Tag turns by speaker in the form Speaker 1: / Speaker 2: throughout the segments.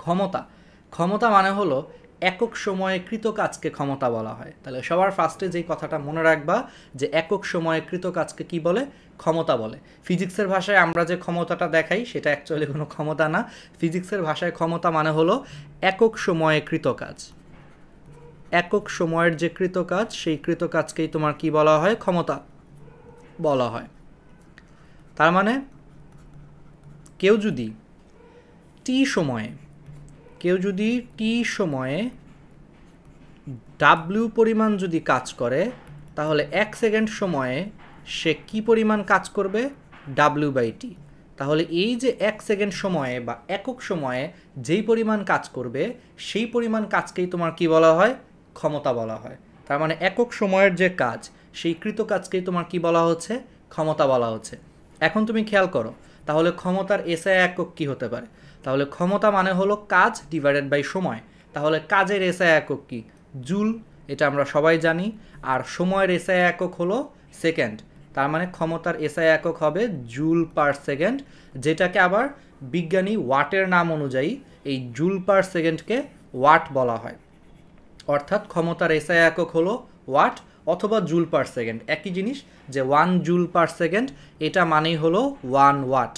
Speaker 1: ক্ষমতা ক্ষমতা মানে হলো একক সময়ে কৃত কাজকে ক্ষমতা বলা হয়। তাহলে সবার ফার্স্টে যেই কথাটা মনে রাখবা যে একক সময়ে কৃত কাজকে কি বলে? ক্ষমতা বলে। ফিজিক্সের ভাষায় আমরা যে ক্ষমতাটা দেখাই সেটা অ্যাকচুয়ালি কোনো ক্ষমতা না। ফিজিক্সের ভাষায় ক্ষমতা মানে হলো একক সময়ে কৃত কাজ। একক সময়ের যে কৃত কাজ সেই কৃত কাজকেই তোমার কি বলা হয়? ক্ষমতা বলা হয়। তার মানে কেউ যদি টি সময়ে ডাব্লিউ পরিমাণ যদি কাজ করে তাহলে 1 সেকেন্ড সময়ে সে কি পরিমাণ কাজ করবে? W/T। তাহলে এই যে 1 সেকেন্ড সময়ে বা একক সময়ে যেই পরিমাণ কাজ করবে সেই পরিমাণ কাজকেই তোমার কি বলা হয়? ক্ষমতা বলা হয়। তার মানে একক সময়ের যে কাজ সেই কৃত কাজকেই তোমার কি বলা হচ্ছে? ক্ষমতা বলা হচ্ছে। এখন তুমি খেয়াল করো তাহলে ক্ষমতার এসআই একক কি হতে পারে? তাহলে ক্ষমতা মানে হলো কাজ ডিভাইডেড বাই সময়। তাহলে কাজের এসআই একক কি? জুল, এটা আমরা সবাই জানি। আর সময়ের এসআই একক হলো সেকেন্ড। তার মানে ক্ষমতার এসআই একক হবে জুল পার সেকেন্ড, যেটাকে আবার বিজ্ঞানী ওয়াটের নাম অনুযায়ী এই জুল পার সেকেন্ডকে ওয়াট বলা হয়। অর্থাৎ ক্ষমতার এসআই একক হলো ওয়াট অথবা জুল পার সেকেন্ড, একই জিনিস। যে 1 জুল পার সেকেন্ড এটা মানেই হলো 1 ওয়াট।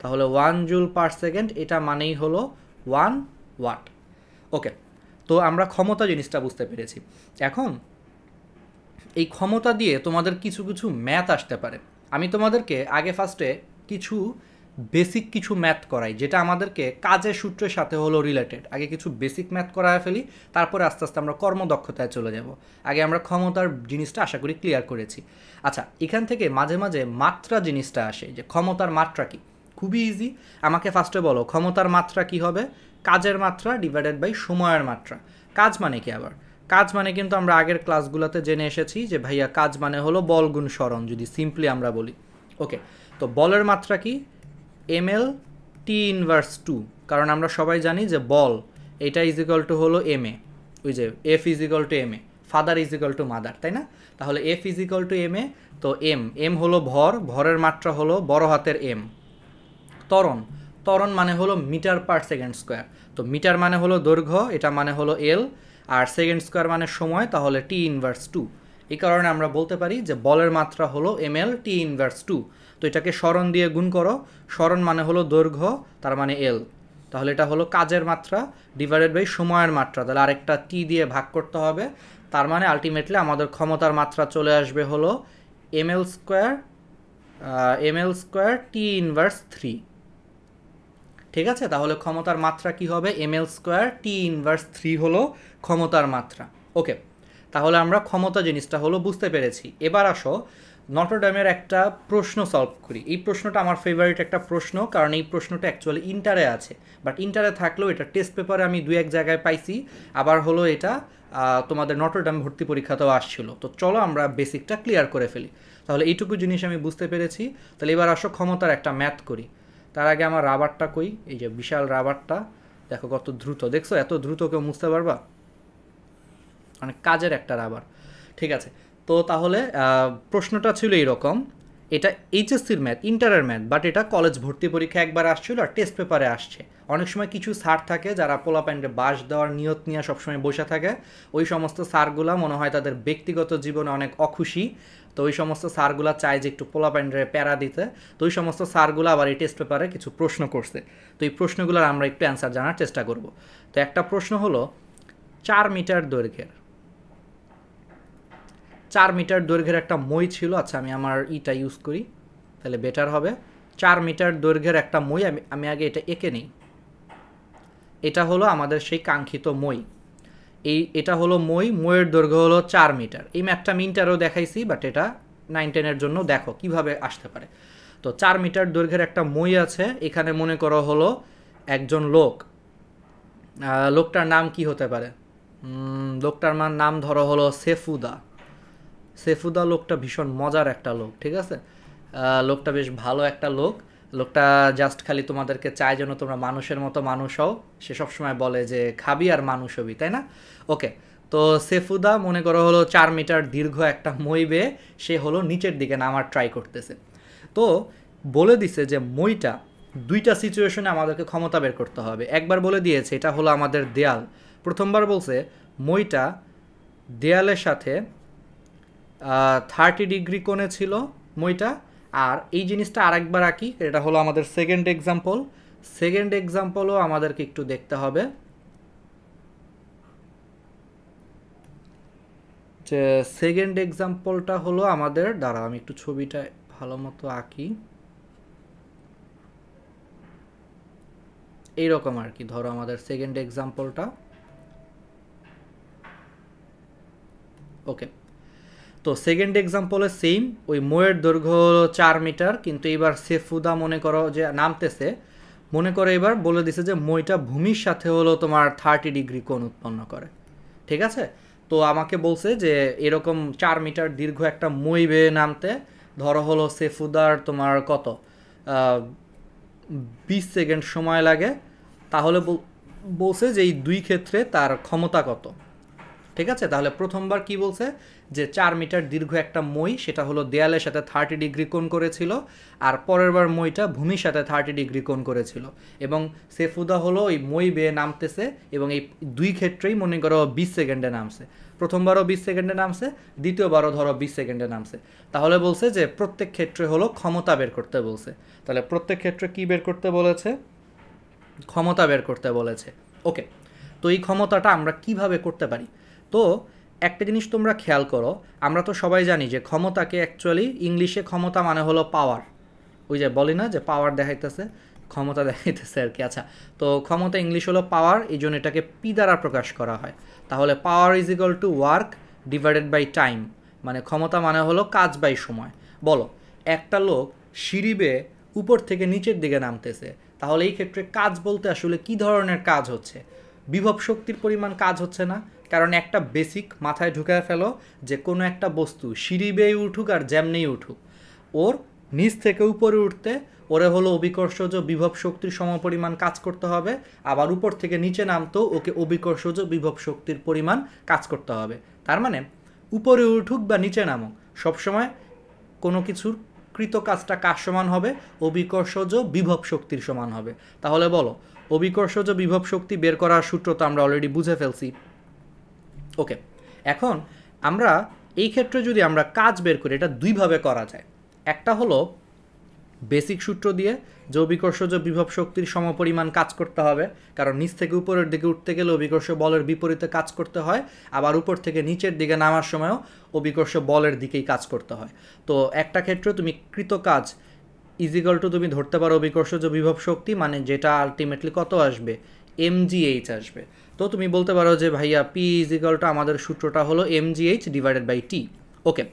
Speaker 1: তাহলে 1 জুল পার সেকেন্ড এটা মানেই হলো 1 ওয়াট। ওকে, তো আমরা ক্ষমতা জিনিসটা বুঝতে পেরেছি। এখন এই ক্ষমতা দিয়ে তোমাদের কিছু কিছু ম্যাথ আসতে পারে। আমি তোমাদেরকে আগে ফার্স্টে বেসিক কিছু ম্যাথ করাই, যেটা আমাদেরকে কাজের সূত্রের সাথে হলো রিলেটেড। আগে কিছু বেসিক ম্যাথ করায় ফেলি, তারপরে আস্তে আস্তে আমরা কর্মদক্ষতায় চলে যাব। আগে আমরা ক্ষমতার জিনিসটা আশা করি ক্লিয়ার করেছি। আচ্ছা, এখান থেকে মাঝে মাঝে মাত্রা জিনিসটা আসে, যে ক্ষমতার মাত্রা কি? খুবই ইজি। আমাকে ফার্স্টে বলো ক্ষমতার মাত্রা কি হবে? কাজের মাত্রা ডিভাইডেড বাই সময়ের মাত্রা। কাজ মানে কি আবার? কাজ মানে কিন্তু আমরা আগের ক্লাসগুলোতে জেনে এসেছি যে ভাইয়া কাজ মানে হলো বল গুণ সরণ, যদি সিম্পলি আমরা বলি। ওকে, তো বলের মাত্রা কি? ml T−2, কারণ আমরা সবাই জানি যে বল এটা ইজ ইকুয়াল টু হলো ma, ওই যে F is equal two ma, father is equal to mother, তাই না? তাহলে F is equal two ma, তো m হলো ভর, ভরের মাত্রা হলো বড় হাতের M। ত্বরণ মানে হলো মিটার পার সেকেন্ড স্কোয়ার, তো মিটার মানে হলো দৈর্ঘ্য, এটা মানে হলো L, আর সেকেন্ড স্কোয়ার মানে সময়, তাহলে T−2। এই কারণে আমরা বলতে পারি যে বলের মাত্রা হলো ml T−2। তো এটাকে সরণ দিয়ে গুণ করো, সরণ মানে হলো দৈর্ঘ্য, তার মানে L। তাহলে এটা হলো কাজের মাত্রা ডিভাইডেড বাই সময়ের মাত্রা, তাহলে আরেকটা টি দিয়ে ভাগ করতে হবে। তার মানে আলটিমেটলি আমাদের ক্ষমতার মাত্রা চলে আসবে হলো ml স্কোয়ার T−3। ঠিক আছে, তাহলে ক্ষমতার মাত্রা কি হবে? ml স্কোয়ার T−3 হলো ক্ষমতার মাত্রা। ওকে, তাহলে আমরা ক্ষমতা জিনিসটা হলো বুঝতে পেরেছি। এবার আসো নটরডেমের একটা প্রশ্ন সলভ করি। এই প্রশ্নটা আমার ফেভারিট একটা প্রশ্ন, কারণ এই প্রশ্নটা অ্যাকচুয়ালি ইন্টারে আছে, বাট ইন্টারে থাকলেও এটা টেস্ট পেপারে আমি 2-1 জায়গায় পাইছি, আবার হলো এটা তোমাদের নটরডেম ভর্তি পরীক্ষাতেও আসছিল। তো চলো আমরা বেসিকটা ক্লিয়ার করে ফেলি। তাহলে এইটুকু জিনিস আমি বুঝতে পেরেছি। তাহলে এবার আসো ক্ষমতার একটা ম্যাথ করি। তার আগে আমার রাবারটা কই, এই যে বিশাল রাবারটা দেখো কত দ্রুত, দেখছো? এত দ্রুত কেউ মুছতে পারবা? অনেক কাজের একটা রাবার। ঠিক আছে, তো তাহলে প্রশ্নটা ছিল এইরকম। এটা এইচএসসির ম্যাথ, ইন্টারের ম্যাথ, বাট এটা কলেজ ভর্তি পরীক্ষা একবার আসছিল আর টেস্ট পেপারে আসছে। অনেক সময় কিছু স্যার থাকে যারা পোলা প্যান্টে বাস দেওয়ার নিয়ত নিয়ে সবসময় বসে থাকে। ওই সমস্ত স্যারগুলা মনে হয় তাদের ব্যক্তিগত জীবনে অনেক অখুশি, তো ওই সমস্ত স্যারগুলা চায় যে একটু পোলা প্যান্টে প্যারা দিতে। তো ওই সমস্ত স্যারগুলো আবার এই টেস্ট পেপারে কিছু প্রশ্ন করছে। তো এই প্রশ্নগুলোর আমরা একটু অ্যান্সার জানার চেষ্টা করব। তো একটা প্রশ্ন হলো 4 মিটার দৈর্ঘ্যের 4 মিটার দৈর্ঘ্যের একটা মই ছিল। আচ্ছা, আমি আমার ইটা ইউজ করি তাহলে বেটার হবে। 4 মিটার দৈর্ঘ্যের একটা মই, আমি আগে এটা এঁকে নিই। এটা হলো আমাদের সেই কাঙ্ক্ষিত মই। এটা হলো মইয়ের দৈর্ঘ্য হলো 4 মিটার। এই ম্যাথটা আমি ইন্টারেও দেখাইছি, বাট এটা 9-10-এর জন্য দেখো কিভাবে আসতে পারে। তো 4 মিটার দৈর্ঘ্যের একটা মই আছে। এখানে মনে করো হলো একজন লোক, লোকটার নাম কি হতে পারে? লোকটার নাম ধরো হলো সেফুদা। লোকটা ভীষণ মজার একটা লোক, ঠিক আছে? লোকটা বেশ ভালো একটা লোক। লোকটা জাস্ট খালি তোমাদেরকে চায় যেন তোমরা মানুষের মতো মানুষ হও। সে সবসময় বলে যে খাবি আর মানুষ হবি, তাই না? ওকে, তো সেফুদা মনে করো হলো 4 মিটার দীর্ঘ একটা মই বেয়ে সে হলো নিচের দিকে নামার ট্রাই করতেছে। তো বলে দিছে যে মইটা দুইটা সিচুয়েশনে আমাদেরকে ক্ষমতা বের করতে হবে। একবার বলে দিয়েছে এটা হলো আমাদের দেয়াল, প্রথমবার বলছে মইটা দেয়ালের সাথে 30 ডিগ্রি কোণে ছিল মইটা। আর এই জিনিসটা আরেকবার আঁকি, এটা হলো আমাদের সেকেন্ড এক্সাম্পল। সেকেন্ড এক্সাম্পলও আমাদেরকে একটু দেখতে হবে যে সেকেন্ড এক্সাম্পলটা হলো আমাদের, দাঁড়াও আমি একটু ছবিটা ভালো মতো আঁকি, এইরকম আর কি। ধরো আমাদের সেকেন্ড এক্সাম্পলটা, ওকে। তো সেকেন্ড এক্সাম্পলে সেম, ওই ময়ের দৈর্ঘ্য হলো 4 মিটার, কিন্তু এবার সেফুদা মনে করো যে নামতেছে, মনে করো এবার বলে দিছে যে মইটা ভূমির সাথে হলো তোমার 30 ডিগ্রি কোণ উৎপন্ন করে, ঠিক আছে। তো আমাকে বলছে যে এরকম 4 মিটার দীর্ঘ একটা মই বেয়ে নামতে ধরো হলো সেফুদার তোমার কত 20 সেকেন্ড সময় লাগে। তাহলে বলছে যে এই দুই ক্ষেত্রে তার ক্ষমতা কত, ঠিক আছে। তাহলে প্রথমবার কি বলছে যে 4 মিটার দীর্ঘ একটা মই, সেটা হলো দেয়ালের সাথে 30 ডিগ্রি কোণ করেছিল, আর পরের বার মইটা ভূমির সাথে 30 ডিগ্রি কোণ করেছিল, এবং সেফুদা হলো ওই মই বেয়ে নামতেছে, এবং এই দুই ক্ষেত্রেই মনে করো 20 সেকেন্ডে নামছে। প্রথমবারও 20 সেকেন্ডে নামছে, দ্বিতীয়বারও ধরো 20 সেকেন্ডে নামছে। তাহলে বলছে যে প্রত্যেক ক্ষেত্রে হলো ক্ষমতা বের করতে বলছে। তাহলে প্রত্যেক ক্ষেত্রে কি বের করতে বলেছে? ক্ষমতা বের করতে বলেছে, ওকে। তো এই ক্ষমতাটা আমরা কিভাবে করতে পারি? তো একটা জিনিস তোমরা খেয়াল করো, আমরা তো সবাই জানি যে ক্ষমতাকে অ্যাকচুয়ালি ইংলিশে ক্ষমতা মানে হলো পাওয়ার, ওই যে বলি না যে পাওয়ার দেখাইতেছে, ক্ষমতা দেখাইতেছে আর কি। আচ্ছা, তো ক্ষমতা ইংলিশ হলো পাওয়ার, এই জন্য এটাকে পি দ্বারা প্রকাশ করা হয়। তাহলে power is equal to work divided by time, মানে ক্ষমতা মানে হলো কাজ বাই সময়। বলো, একটা লোক সিঁড়ি বেয়ে উপর থেকে নিচের দিকে নামতেছে, তাহলে এই ক্ষেত্রে কাজ বলতে আসলে কি ধরনের কাজ হচ্ছে? বিভব শক্তির পরিমাণ কাজ হচ্ছে না, কারণ একটা বেসিক মাথায় ঢুকায় ফেলো যে কোনো একটা বস্তু সিঁড়ি বেয়ে উঠুক আর যেমনেই উঠুক, ওর নিচ থেকে উপরে উঠতে ওরে হলো অভিকর্ষজ বিভব শক্তির সমপরিমাণ কাজ করতে হবে, আবার উপর থেকে নিচে নামতেও ওকে অভিকর্ষজ বিভব শক্তির পরিমাণ কাজ করতে হবে। তার মানে উপরে উঠুক বা নিচে নামুক, সবসময় কোনো কিছুর কৃত কাজটা কার সমান হবে? অভিকর্ষজ বিভব শক্তির সমান হবে। তাহলে বলো, অভিকর্ষজ বিভব শক্তি বের করার সূত্র তো আমরা অলরেডি বুঝে ফেলছি, ওকে। এখন আমরা এই ক্ষেত্রে যদি আমরা কাজ বের করি, এটা দুইভাবে করা যায়। একটা হলো বেসিক সূত্র দিয়ে, যে অভিকর্ষজ বিভব শক্তির সমপরিমাণ কাজ করতে হবে, কারণ নিচ থেকে উপরের দিকে উঠতে গেলে অভিকর্ষ বলের বিপরীতে কাজ করতে হয়, আবার উপর থেকে নিচের দিকে নামার সময়ও অভিকর্ষ বলের দিকেই কাজ করতে হয়। তো একটা ক্ষেত্রে তুমি কৃত কাজ ইজিক্যাল টু তুমি ধরতে পারো অভিকর্ষজ বিভব শক্তি, মানে যেটা আলটিমেটলি কত আসবে? mgh আসবে। তো তুমি বলতে পারো যে ভাইয়া পি ইজিক্যাল টু আমাদের সূত্রটা হলো mgh ডিভাইডেড বাই টি, ওকে।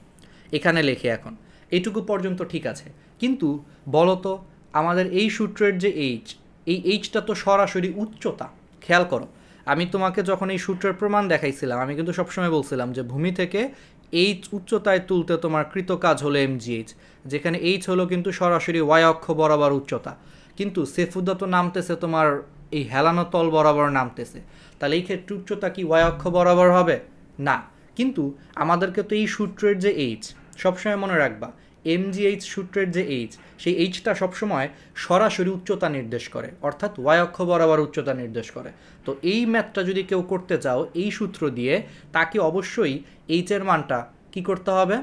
Speaker 1: এখানে লেখে এখন এইটুকু পর্যন্ত ঠিক আছে, কিন্তু বলো তো আমাদের এই সূত্রের যে এইচ, এই এইচটা তো সরাসরি উচ্চতা। খেয়াল করো, আমি তোমাকে যখন এই সূত্রের প্রমাণ দেখাইছিলাম, আমি কিন্তু সবসময় বলছিলাম যে ভূমি থেকে এইচ উচ্চতায় তুলতে তোমার কৃত কাজ হলো mgh, যেখানে এইচ হলো কিন্তু সরাসরি ওয়াই অক্ষ বরাবর উচ্চতা, কিন্তু সেফুদা তো নামতেছে তোমার এই হেলানো তল বরাবর নামতেছে, তাহলে এই ক্ষেত্রে উচ্চতা কি ওয়াই অক্ষ বরাবর হবে? না। কিন্তু আমাদেরকে তো এই সূত্রের যে এইচ, সবসময় মনে রাখবা mgh সূত্রের যে এইচ, সেই এইচটা সবসময় সরাসরি উচ্চতা নির্দেশ করে, অর্থাৎ ওয়াই অক্ষ বরাবর উচ্চতা নির্দেশ করে। তো এই ম্যাথটা যদি কেউ করতে চাও এই সূত্র দিয়ে, তাকে অবশ্যই এইচের মানটা কি করতে হবে?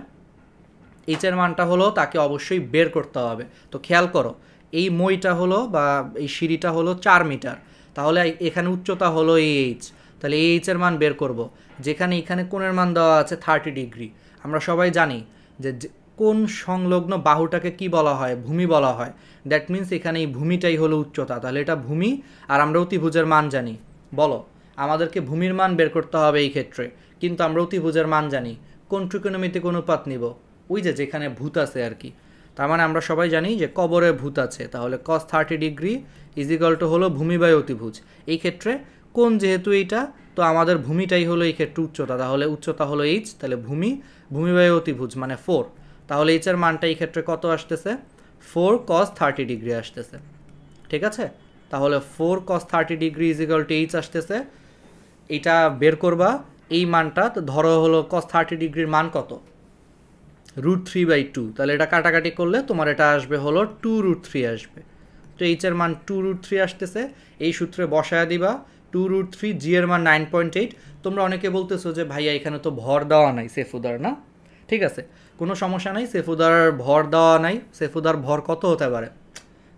Speaker 1: এইচের মানটা হলো তাকে অবশ্যই বের করতে হবে। তো খেয়াল করো, এই মইটা হলো বা এই সিঁড়িটা হলো 4 মিটার, তাহলে এখানে উচ্চতা হলো এই এইচ, তাহলে এই এইচের মান বের করব, যেখানে এখানে কোণের মান দেওয়া আছে 30 ডিগ্রি। আমরা সবাই জানি যে কোন সংলগ্ন বাহুটাকে কি বলা হয়? ভূমি বলা হয়। দ্যাট মিন্স এখানে এই ভূমিটাই হলো উচ্চতা, তাহলে এটা ভূমি, আর আমরা অতিভুজের মান জানি। বলো, আমাদেরকে ভূমির মান বের করতে হবে এই ক্ষেত্রে, কিন্তু আমরা অতিভুজের মান জানি। কোন ত্রিকোণমিতিক অনুপাত নিব? ওই যে যেখানে ভূত আছে আর কি। তার মানে আমরা সবাই জানি যে কবরে ভূত আছে, তাহলে cos 30 ডিগ্রি ইজিক্যাল টু হলো ভূমি বাই অতিভুজ। এই ক্ষেত্রে কোন যেহেতু এইটা, তো আমাদের ভূমিটাই হলো এই ক্ষেত্রে উচ্চতা, তাহলে উচ্চতা হলো এইচ, তাহলে ভূমি ভূমি বাই অতিভুজ মানে 4, তাহলে এইচের মানটা এই ক্ষেত্রে কত আসতেছে? 4 cos 30 ডিগ্রি আসতেছে, ঠিক আছে। তাহলে 4 cos 30 degree equal to H আসতেছে, এটা বের করবা এই মানটা। তো ধরো হলো cos 30 ডিগ্রির মান কত? √3/2, তাহলে এটা কাটাকাটি করলে তোমার এটা আসবে হলো 2√3 আসবে। তো এইচ এর মান 2√3 আসতেছে, এই সূত্রে বসায় দিবা 2√3, জি এর মান 9.8। তোমরা অনেকে বলতেছো যে ভাইয়া এখানে তো ভর দেওয়া নাই সেফুদার, না? ঠিক আছে, কোনো সমস্যা নাই, সেফুদার ভর দেওয়া নাই। সেফুদার ভর কত হতে পারে?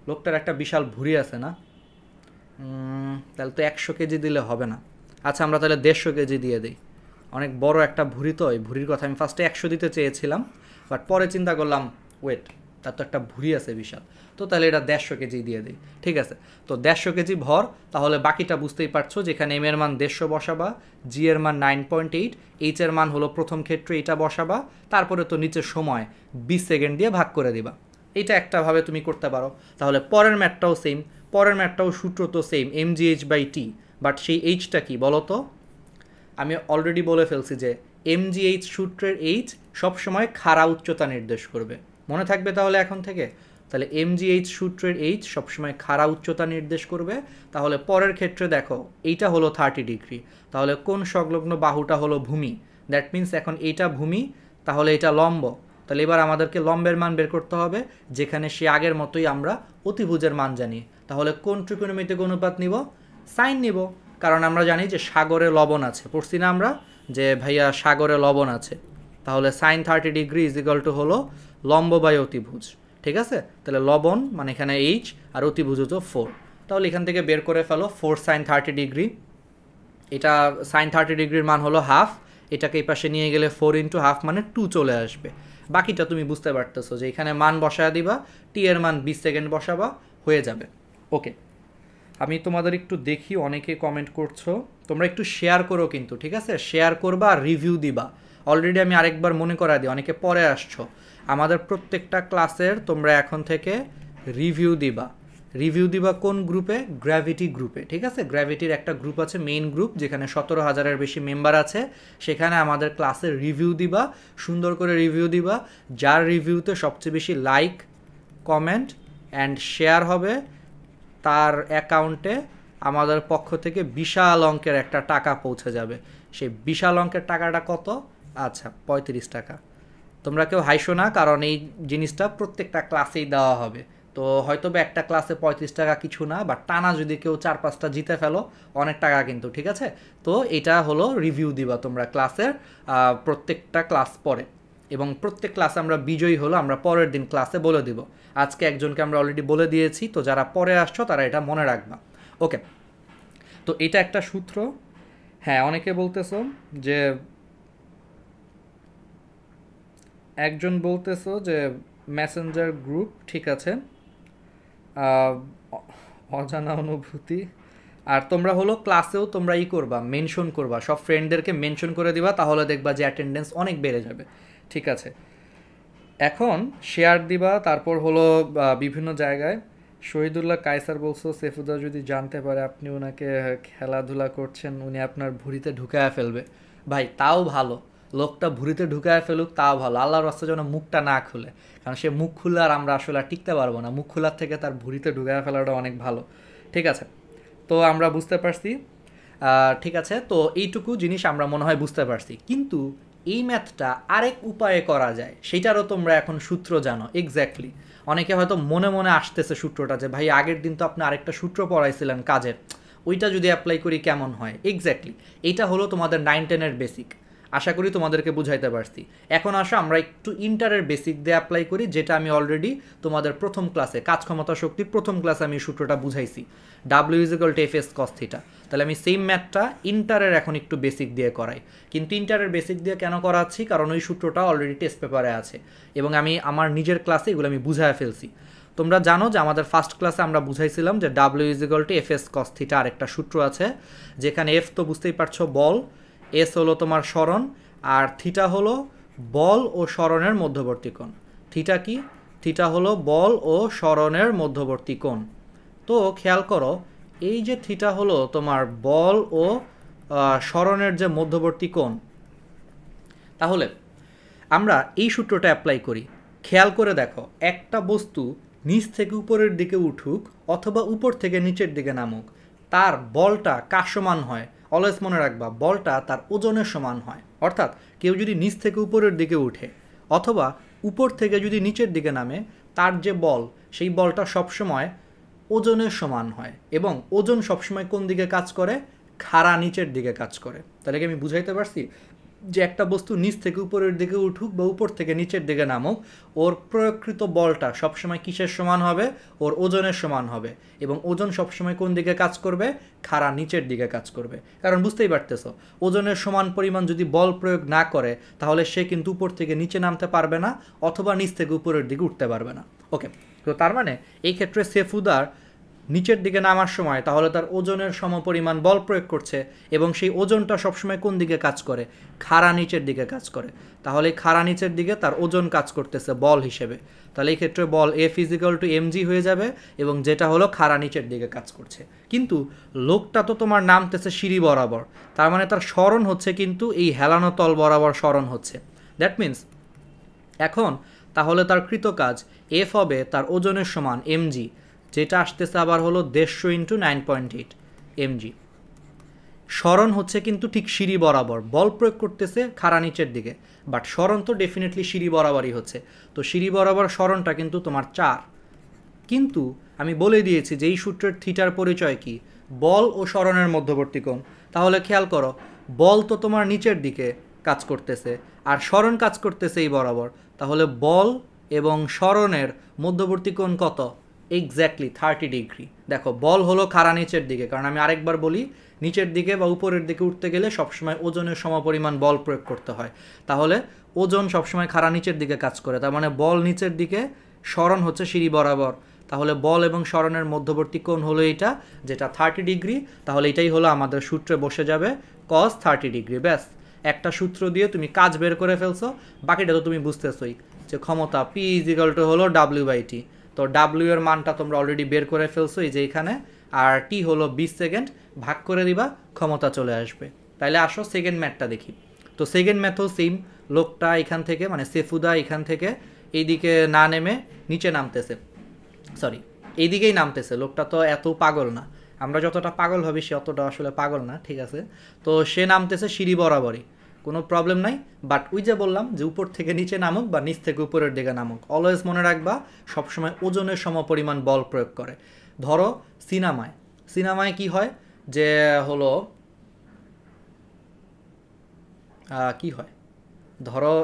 Speaker 1: লোকটার একটা বিশাল ভুঁড়ি আছে না? তাহলে তো 100 কেজি দিলে হবে না। আচ্ছা, আমরা তাহলে 150 কেজি দিয়ে দিই। অনেক বড় একটা ভুঁড়ি, তো এই ভুঁড়ির কথা আমি ফার্স্টে 100 দিতে চেয়েছিলাম, বাট পরে চিন্তা করলাম ওয়েট, তার তো একটা ভুঁড়ি আছে বিশাল, তো তাহলে এটা 150 কেজি দিয়ে দিই। ঠিক আছে, তো 150 কেজি ভর, তাহলে বাকিটা বুঝতেই পারছো, যেখানে এম এর মান 150 বসাবা, জি এর মান 9.8, এইচ এর মান হলো প্রথম ক্ষেত্রে এটা বসাবা, তারপরে তো নিচের সময় 20 সেকেন্ড দিয়ে ভাগ করে দিবা। এইটা একটাভাবে তুমি করতে পারো। তাহলে পরের ম্যাথটাও সেম, পরের ম্যাথটাও সূত্র তো সেম, mgh/t, বাট সেই এইচটা কি বলো তো? আমি অলরেডি বলে ফেলছি যে mgh সূত্রের এইচ সবসময় খাড়া উচ্চতা নির্দেশ করবে, মনে থাকবে তাহলে এখন থেকে। তাহলে mgh সূত্রের এইচ সবসময় খাড়া উচ্চতা নির্দেশ করবে। তাহলে পরের ক্ষেত্রে দেখো, এইটা হলো 30 ডিগ্রি, তাহলে কোন সংলগ্ন বাহুটা হলো ভূমি, দ্যাট মিন্স এখন এইটা ভূমি, তাহলে এটা লম্ব। তাহলে এবার আমাদেরকে লম্বের মান বের করতে হবে, যেখানে সে আগের মতোই আমরা অতিভুজের মান জানি। তাহলে কোন ত্রিকোণমিতিক অনুপাত নিব? সাইন নিব, কারণ আমরা জানি যে সাগরে লবণ আছে, পড়ছি না আমরা যে ভাইয়া সাগরে লবণ আছে। তাহলে sine 30 degree is equal to হলো লম্ব বাই অতিভুজ। ঠিক আছে, তাহলে লবণ মানে এখানে এইচ আর অতিভুজ তো 4, তাহলে এখান থেকে বের করে ফেলো 4 সাইন 30 ডিগ্রি। এটা সাইন 30 ডিগ্রির মান হলো হাফ, এটাকে এই পাশে নিয়ে গেলে 4 ইন্টু হাফ মানে 2 চলে আসবে। বাকিটা তুমি বুঝতে পারতেছো যে এখানে মান বসায় দিবা, টি এর মান 20 সেকেন্ড বসাবা, হয়ে যাবে। ওকে, আমি তোমাদের একটু দেখি, অনেকে কমেন্ট করছো, তোমরা একটু শেয়ার করো কিন্তু, ঠিক আছে? শেয়ার করবা আর রিভিউ দিবা। অলরেডি আমি আরেকবার মনে করা দিই, অনেকে পরে আসছো, আমাদের প্রত্যেকটা ক্লাসের তোমরা এখন থেকে রিভিউ দিবা। রিভিউ দিবা কোন গ্রুপে? গ্র্যাভিটি গ্রুপে। ঠিক আছে, গ্র্যাভিটির একটা গ্রুপ আছে, মেইন গ্রুপ, যেখানে 17,000-এর বেশি মেম্বার আছে, সেখানে আমাদের ক্লাসের রিভিউ দিবা, সুন্দর করে রিভিউ দিবা। যার রিভিউতে সবচেয়ে বেশি লাইক, কমেন্ট অ্যান্ড শেয়ার হবে, তার অ্যাকাউন্টে আমাদের পক্ষ থেকে বিশাল অঙ্কের একটা টাকা পৌঁছে যাবে। সেই বিশাল অঙ্কের টাকাটা কত? আচ্ছা, 35 টাকা। তোমরা কেউ হাইশো না, কারণ এই জিনিসটা প্রত্যেকটা ক্লাসেই দেওয়া হবে। তো হয়তো বা একটা ক্লাসে 35 টাকা কিছু না, বা টানা যদি কেউ 4-5টা জিতে ফেলো, অনেক টাকা কিন্তু। ঠিক আছে, তো এটা হলো রিভিউ দিবা তোমরা ক্লাসের প্রত্যেকটা ক্লাস পরে, এবং প্রত্যেক ক্লাসে আমরা বিজয়ী হলো আমরা পরের দিন ক্লাসে বলে দিব। আজকে একজনকে আমরা অলরেডি বলে দিয়েছি, তো যারা পরে আসছো তারা এটা মনে রাখবা। ওকে, তো এটা একটা সূত্র। হ্যাঁ, অনেকে বলতেছো যে, একজন বলতেছো যে মেসেঞ্জার গ্রুপ, ঠিক আছে, অজানা অনুভূতি। আর তোমরা হলো ক্লাসেও তোমরা করবা, মেনশন করবা, সব ফ্রেন্ডদেরকে মেনশন করে দিবা, তাহলে দেখবা যে অ্যাটেন্ডেন্স অনেক বেড়ে যাবে। ঠিক আছে, এখন শেয়ার দিবা, তারপর হলো বিভিন্ন জায়গায়। শহীদুল্লাহ কায়সার বলছো সেফুদা যদি জানতে পারে আপনি ওনাকে খেলাধুলা করছেন, উনি আপনার ভুঁড়িতে ঢুকায়া ফেলবে। ভাই তাও ভালো, লোকটা ভুঁড়িতে ঢুকায়া ফেলুক, তাও ভালো, আল্লাহর রাস্তায় যেন মুখটা না খুলে, কারণ সে মুখ খুললে আর আমরা আসলে আর টিকতে পারবো না। মুখ খোলার থেকে তার ভুঁড়িতে ঢুকায়া ফেলাটা অনেক ভালো। ঠিক আছে, তো আমরা বুঝতে পারছি। ঠিক আছে, তো এইটুকু জিনিস আমরা মনে হয় বুঝতে পারছি, কিন্তু এই ম্যাথটা আরেক উপায়ে করা যায়, সেটারও তোমরা এখন সূত্র জানো। এক্স্যাক্টলি, অনেকে হয়তো মনে মনে আসতেছে সূত্রটা, যে ভাই আগের দিন তো আপনি আরেকটা সূত্র পড়াইছিলেন কাজের, ওইটা যদি অ্যাপ্লাই করি কেমন হয়। এক্স্যাক্টলি, এইটা হলো তোমাদের 9-10-এর বেসিক। আশা করি তোমাদেরকে বুঝাইতে পারছি। এখন আসো আমরা একটু ইন্টারের বেসিক দিয়ে অ্যাপ্লাই করি, যেটা আমি অলরেডি তোমাদের প্রথম ক্লাসে, কাজ ক্ষমতা শক্তির প্রথম ক্লাসে আমি সূত্রটা বুঝাইছি, W = Fs cos θ। তাহলে আমি সেম ম্যাথটা ইন্টারের এখন একটু বেসিক দিয়ে করাই, কিন্তু ইন্টারের বেসিক দিয়ে কেন করাচ্ছি? কারণ ওই সূত্রটা অলরেডি টেস্ট পেপারে আছে, এবং আমি আমার নিজের ক্লাসে এগুলো আমি বুঝায় ফেলছি। তোমরা জানো যে আমাদের ফার্স্ট ক্লাসে আমরা বুঝাইছিলাম যে W = Fs cos θ আরেকটা সূত্র আছে, যেখানে F তো বুঝতেই পারছো বল, এস হলো তোমার সরণ, আর থিটা হলো বল ও সরণের মধ্যবর্তী কোণ। থিটা কি? থিটা হলো বল ও সরণের মধ্যবর্তী কোণ। তো খেয়াল করো, এই যে থিটা হলো তোমার বল ও সরণের যে মধ্যবর্তী কোণ, তাহলে আমরা এই সূত্রটা অ্যাপ্লাই করি। খেয়াল করে দেখো, একটা বস্তু নিচ থেকে উপরের দিকে উঠুক অথবা উপর থেকে নিচের দিকে নামুক, তার বলটা কার সমান হয়? অলওয়েজ মনে রাখবা, বলটা তার ওজনের সমান হয়। অর্থাৎ কেউ যদি নিচ থেকে উপরের দিকে উঠে অথবা উপর থেকে যদি নিচের দিকে নামে তার যে বল সেই বলটা সবসময় ওজনের সমান হয় এবং ওজন সবসময় কোন দিকে কাজ করে খাড়া নিচের দিকে কাজ করে তাহলে কি আমি বুঝাইতে পারছি যে একটা বস্তু নিচ থেকে উপরের দিকে উঠুক বা উপর থেকে নিচের দিকে নামুক ওর প্রয়োগকৃত বলটা সবসময় কিসের সমান হবে ওর ওজনের সমান হবে এবং ওজন সবসময় কোন দিকে কাজ করবে খাড়া নিচের দিকে কাজ করবে কারণ বুঝতেই পারতেছো ওজনের সমান পরিমাণ যদি বল প্রয়োগ না করে তাহলে সে কিন্তু উপর থেকে নিচে নামতে পারবে না অথবা নিচ থেকে উপরের দিকে উঠতে পারবে না ওকে তো তার মানে এই ক্ষেত্রে সেফুদার নিচের দিকে নামার সময় তাহলে তার ওজনের সমপরিমাণ বল প্রয়োগ করছে এবং সেই ওজনটা সবসময় কোন দিকে কাজ করে খাড়া নিচের দিকে কাজ করে তাহলে খাড়া নিচের দিকে তার ওজন কাজ করতেছে বল হিসেবে তাহলে এই ক্ষেত্রে বল F = mg হয়ে যাবে এবং যেটা হলো খাড়া নিচের দিকে কাজ করছে কিন্তু লোকটা তো তোমার নামতেছে সিঁড়ি বরাবর তার মানে তার সরণ হচ্ছে কিন্তু এই হেলানো তল বরাবর সরণ হচ্ছে দ্যাট মিন্স এখন তাহলে তার কৃত কাজ F হবে তার ওজনের সমান mg যেটা আসতেছে আবার হলো 150 × 9.8 mg সরণ হচ্ছে কিন্তু ঠিক সিঁড়ি বরাবর বল প্রয়োগ করতেছে খাড়া নিচের দিকে বাট সরণ তো ডেফিনেটলি সিঁড়ি বরাবরই হচ্ছে তো সিঁড়ি বরাবর সরণটা কিন্তু তোমার 4 কিন্তু আমি বলে দিয়েছি যে এই সূত্রের থিটার পরিচয় কি বল ও সরণের মধ্যবর্তী কোণ তাহলে খেয়াল করো বল তো তোমার নিচের দিকে কাজ করতেছে আর সরণ কাজ করতেছে এই বরাবর তাহলে বল এবং সরণের মধ্যবর্তী কোণ কত এক্স্যাক্টলি 30 ডিগ্রি দেখো বল হলো খাড়া নিচের দিকে কারণ আমি আরেকবার বলি নিচের দিকে বা উপরের দিকে উঠতে গেলে সবসময় ওজনের সমপরিমাণ বল প্রয়োগ করতে হয় তাহলে ওজন সবসময় খাড়া নিচের দিকে কাজ করে তার মানে বল নিচের দিকে সরণ হচ্ছে সিঁড়ি বরাবর তাহলে বল এবং সরণের মধ্যবর্তী কোণ হলো এটা যেটা 30 ডিগ্রি তাহলে এটাই হলো আমাদের সূত্রে বসে যাবে cos 30 ডিগ্রি ব্যাস একটা সূত্র দিয়ে তুমি কাজ বের করে ফেলছো বাকিটা তো তুমি বুঝতেছই যে ক্ষমতা P = হলো W/T তো W এর মানটা তোমরা অলরেডি বের করে ফেলছো এই যে এখানে আর T হলো 20 সেকেন্ড ভাগ করে দিবা ক্ষমতা চলে আসবে তাইলে আসো সেকেন্ড ম্যাথটা দেখি তো সেকেন্ড ম্যাথও সেম লোকটা এখান থেকে মানে সেফুদা এখান থেকে এইদিকে না নেমে নিচে নামতেছে সরি এইদিকেই নামতেছে লোকটা তো এত পাগল না আমরা যতটা পাগল ভাবি সে অতটা আসলে পাগল না ঠিক আছে তো সে নামতেছে সিঁড়ি বরাবরই কোনো প্রবলেম নাই বাট ওই যে বললাম যে উপর থেকে নিচে নামুক বা নিচ থেকে উপরের দিকে নামুক অলওয়েজ মনে রাখবা সবসময় ওজনের সমপরিমাণ বল প্রয়োগ করে ধরো সিনেমায় কি হয় যে হলো কি হয় ধরো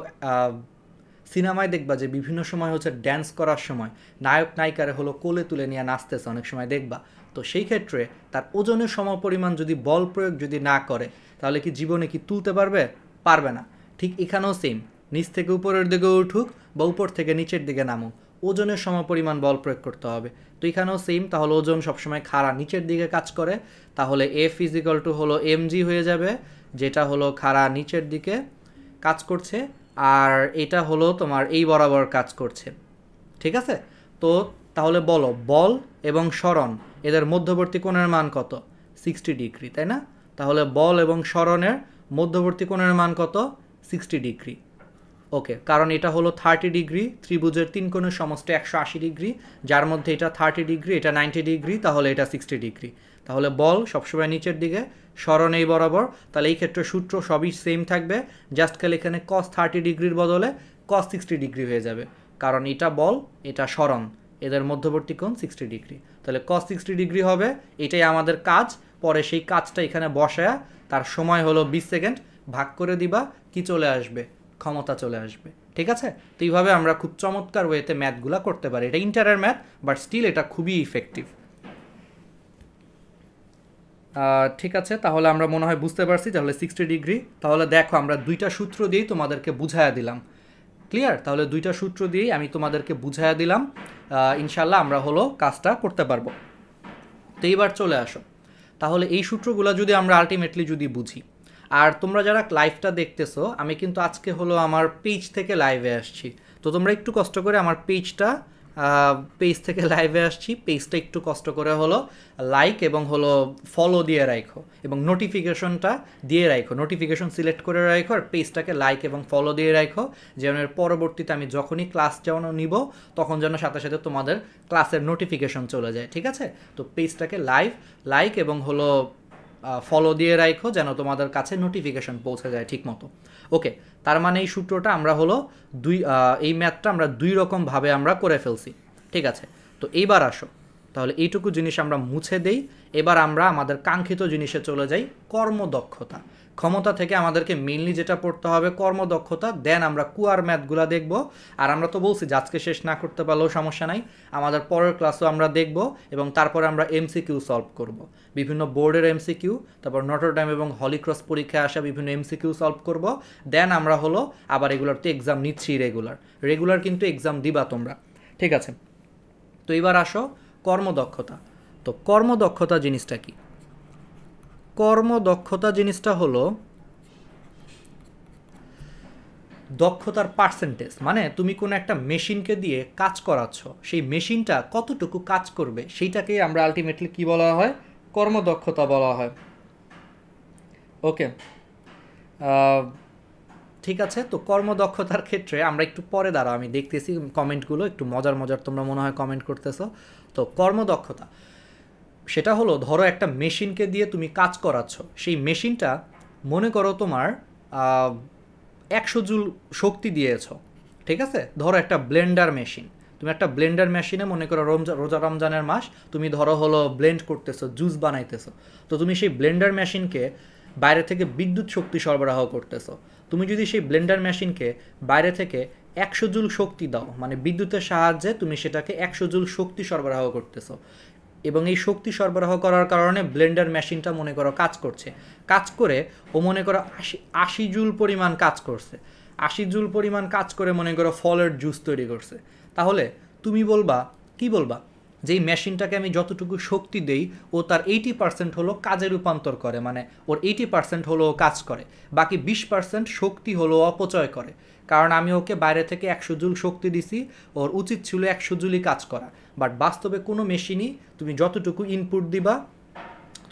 Speaker 1: সিনেমায় দেখবা যে বিভিন্ন সময় হচ্ছে ড্যান্স করার সময় নায়ক নায়িকারে হলো কোলে তুলে নিয়ে নাচতেছে অনেক সময় দেখবা তো সেই ক্ষেত্রে তার ওজনের সমপরিমাণ যদি বল প্রয়োগ যদি না করে তাহলে কি জীবনে কি তুলতে পারবে না ঠিক এখানেও সেম নিচ থেকে উপরের দিকে উঠুক বা উপর থেকে নিচের দিকে নামুক ওজনের সমপরিমাণ বল প্রয়োগ করতে হবে তো এখানেও সেম তাহলে ওজন সবসময় খাড়া নিচের দিকে কাজ করে তাহলে F = হলো mg হয়ে যাবে যেটা হলো খাড়া নিচের দিকে কাজ করছে আর এটা হলো তোমার এই বরাবর কাজ করছে ঠিক আছে তো তাহলে বলো বল এবং সরণ এদের মধ্যবর্তী কোণের মান কত 60 ডিগ্রি তাই না তাহলে বল এবং সরণের মধ্যবর্তী কোণের মান কত 60 ডিগ্রি ওকে কারণ এটা হলো 30 ডিগ্রি ত্রিভুজের তিন কোণের সমষ্টি 180 ডিগ্রি যার মধ্যে এটা 30 ডিগ্রি এটা 90 ডিগ্রি তাহলে এটা 60 ডিগ্রি তাহলে বল সবসময় নিচের দিকে সরণ এই বরাবর তাহলে এই ক্ষেত্রে সূত্র সবই সেম থাকবে জাস্ট খালি এখানে cos 30 ডিগ্রির বদলে cos 60 ডিগ্রি হয়ে যাবে কারণ এটা বল এটা সরণ এদের মধ্যবর্তী কোণ 60 ডিগ্রি তাহলে cos 60 ডিগ্রি হবে এটাই আমাদের কাজ পরে সেই কাজটা এখানে বসায়া তার সময় হলো 20 সেকেন্ড ভাগ করে দিবা কি চলে আসবে ক্ষমতা চলে আসবে ঠিক আছে তো এইভাবে আমরা খুব চমৎকার ওয়েতে ম্যাথগুলো করতে পারি এটা ইন্টারের ম্যাথ বাট স্টিল এটা খুবই ইফেক্টিভ ঠিক আছে তাহলে আমরা মনে হয় বুঝতে পারছি তাহলে 60 ডিগ্রি তাহলে দেখো আমরা দুইটা সূত্র দিয়েই তোমাদেরকে বুঝাইয়া দিলাম ক্লিয়ার তাহলে দুইটা সূত্র দিয়েই আমি তোমাদেরকে বুঝাইয়া দিলাম ইনশাল্লাহ আমরা হলো কাজটা করতে পারবো তো এইবার চলে আসো তাহলে এই সূত্রগুলো যদি আমরা আলটিমেটলি যদি বুঝি আর তোমরা যারা লাইভটা দেখতেছো আমি কিন্তু আজকে হলো আমার পেজ থেকে লাইভে আসছি তো তোমরা একটু কষ্ট করে আমার পেজ থেকে লাইভে আসছি পেজটা একটু কষ্ট করে হলো লাইক এবং হলো ফলো দিয়ে রাখো এবং নোটিফিকেশনটা দিয়ে রাখো নোটিফিকেশন সিলেক্ট করে রাখো আর পেজটাকে লাইক এবং ফলো দিয়ে রাখো যেন এর পরবর্তীতে আমি যখনই ক্লাস যেন নিব তখন যেন সাথে সাথে তোমাদের ক্লাসের নোটিফিকেশন চলে যায় ঠিক আছে তো পেজটাকে লাইক এবং হলো ফলো দিয়ে রাখো যেন তোমাদের কাছে নোটিফিকেশন পৌঁছে যায় ঠিক মতো। ওকে, তার মানে এই সূত্রটা আমরা হলো এই ম্যাথটা আমরা 2 রকমভাবে আমরা করে ফেলছি। ঠিক আছে, তো এইবার আসো তাহলে এইটুকু জিনিস আমরা মুছে দেই। এবার আমরা আমাদের কাঙ্ক্ষিত জিনিসে চলে যাই, কর্মদক্ষতা। ক্ষমতা থেকে আমাদেরকে মেইনলি যেটা পড়তে হবে কর্মদক্ষতা, দেন আমরা কুয়ার ম্যাথগুলো দেখব। আর আমরা তো বলছি যে আজকে শেষ না করতে পারলেও সমস্যা নাই, আমাদের পরের ক্লাসও আমরা দেখব এবং তারপরে আমরা এমসিকিউ সলভ করব, বিভিন্ন বোর্ডের এমসিকিউ, তারপর নটরডেম এবং হলিক্রস পরীক্ষায় আসা বিভিন্ন এমসিকিউ সলভ করব। দেন আমরা হলো আবার রেগুলার তো এক্সাম নিচ্ছি, রেগুলার কিন্তু এক্সাম দিবা তোমরা। ঠিক আছে, তো এবার আসো কর্মদক্ষতা। তো কর্মদক্ষতা জিনিসটা কি? কর্মদক্ষতা জিনিসটা হলো দক্ষতার পার্সেন্টেজ, মানে তুমি কোনো একটা মেশিনকে দিয়ে কাজ করাচ্ছ, সেই মেশিনটা কতটুকু কাজ করবে সেইটাকেই আমরা আলটিমেটলি কি বলা হয়, কর্মদক্ষতা বলা হয়। ওকে, ঠিক আছে। তো কর্মদক্ষতার ক্ষেত্রে আমরা একটু পরে দাঁড়াও, আমি দেখতেছি কমেন্টগুলো একটু মজার তোমরা মনে হয় কমেন্ট করতেছো। তো কর্মদক্ষতা সেটা হলো, ধরো একটা মেশিনকে দিয়ে তুমি কাজ করাচ্ছ, সেই মেশিনটা মনে করো তোমার 100 জুল শক্তি দিয়েছ। ঠিক আছে, ধরো একটা ব্লেন্ডার মেশিন, তুমি একটা ব্লেন্ডার মেশিনে মনে করো রোজা রমজানের মাস তুমি ধরো হলো ব্লেন্ড করতেছো, জুস বানাইতেছো, তো তুমি সেই ব্লেন্ডার মেশিনকে বাইরে থেকে বিদ্যুৎ শক্তি সরবরাহ করতেছো। তুমি যদি সেই ব্লেন্ডার মেশিনকে বাইরে থেকে 100 জুল শক্তি দাও, মানে বিদ্যুতের সাহায্যে তুমি সেটাকে 100 জুল শক্তি সরবরাহ করতেছো, এবং এই শক্তি সরবরাহ করার কারণে ব্লেন্ডার মেশিনটা মনে করো কাজ করে ও মনে করো 80 জুল পরিমাণ কাজ করছে, 80 জুল পরিমাণ কাজ করে মনে করো ফলের জুস তৈরি করছে। তাহলে তুমি কি বলবা যে এই মেশিনটাকে আমি যতটুকু শক্তি দেই ও তার 80% হলো কাজে রূপান্তর করে, মানে ওর 80% হলো কাজ করে, বাকি 20% শক্তি হলো অপচয় করে, কারণ আমি ওকে বাইরে থেকে 100 জুল শক্তি দিছি, ওর উচিত ছিল 100 জুলই কাজ করা। বাট বাস্তবে কোনো মেশিনই তুমি যতটুকু ইনপুট দিবা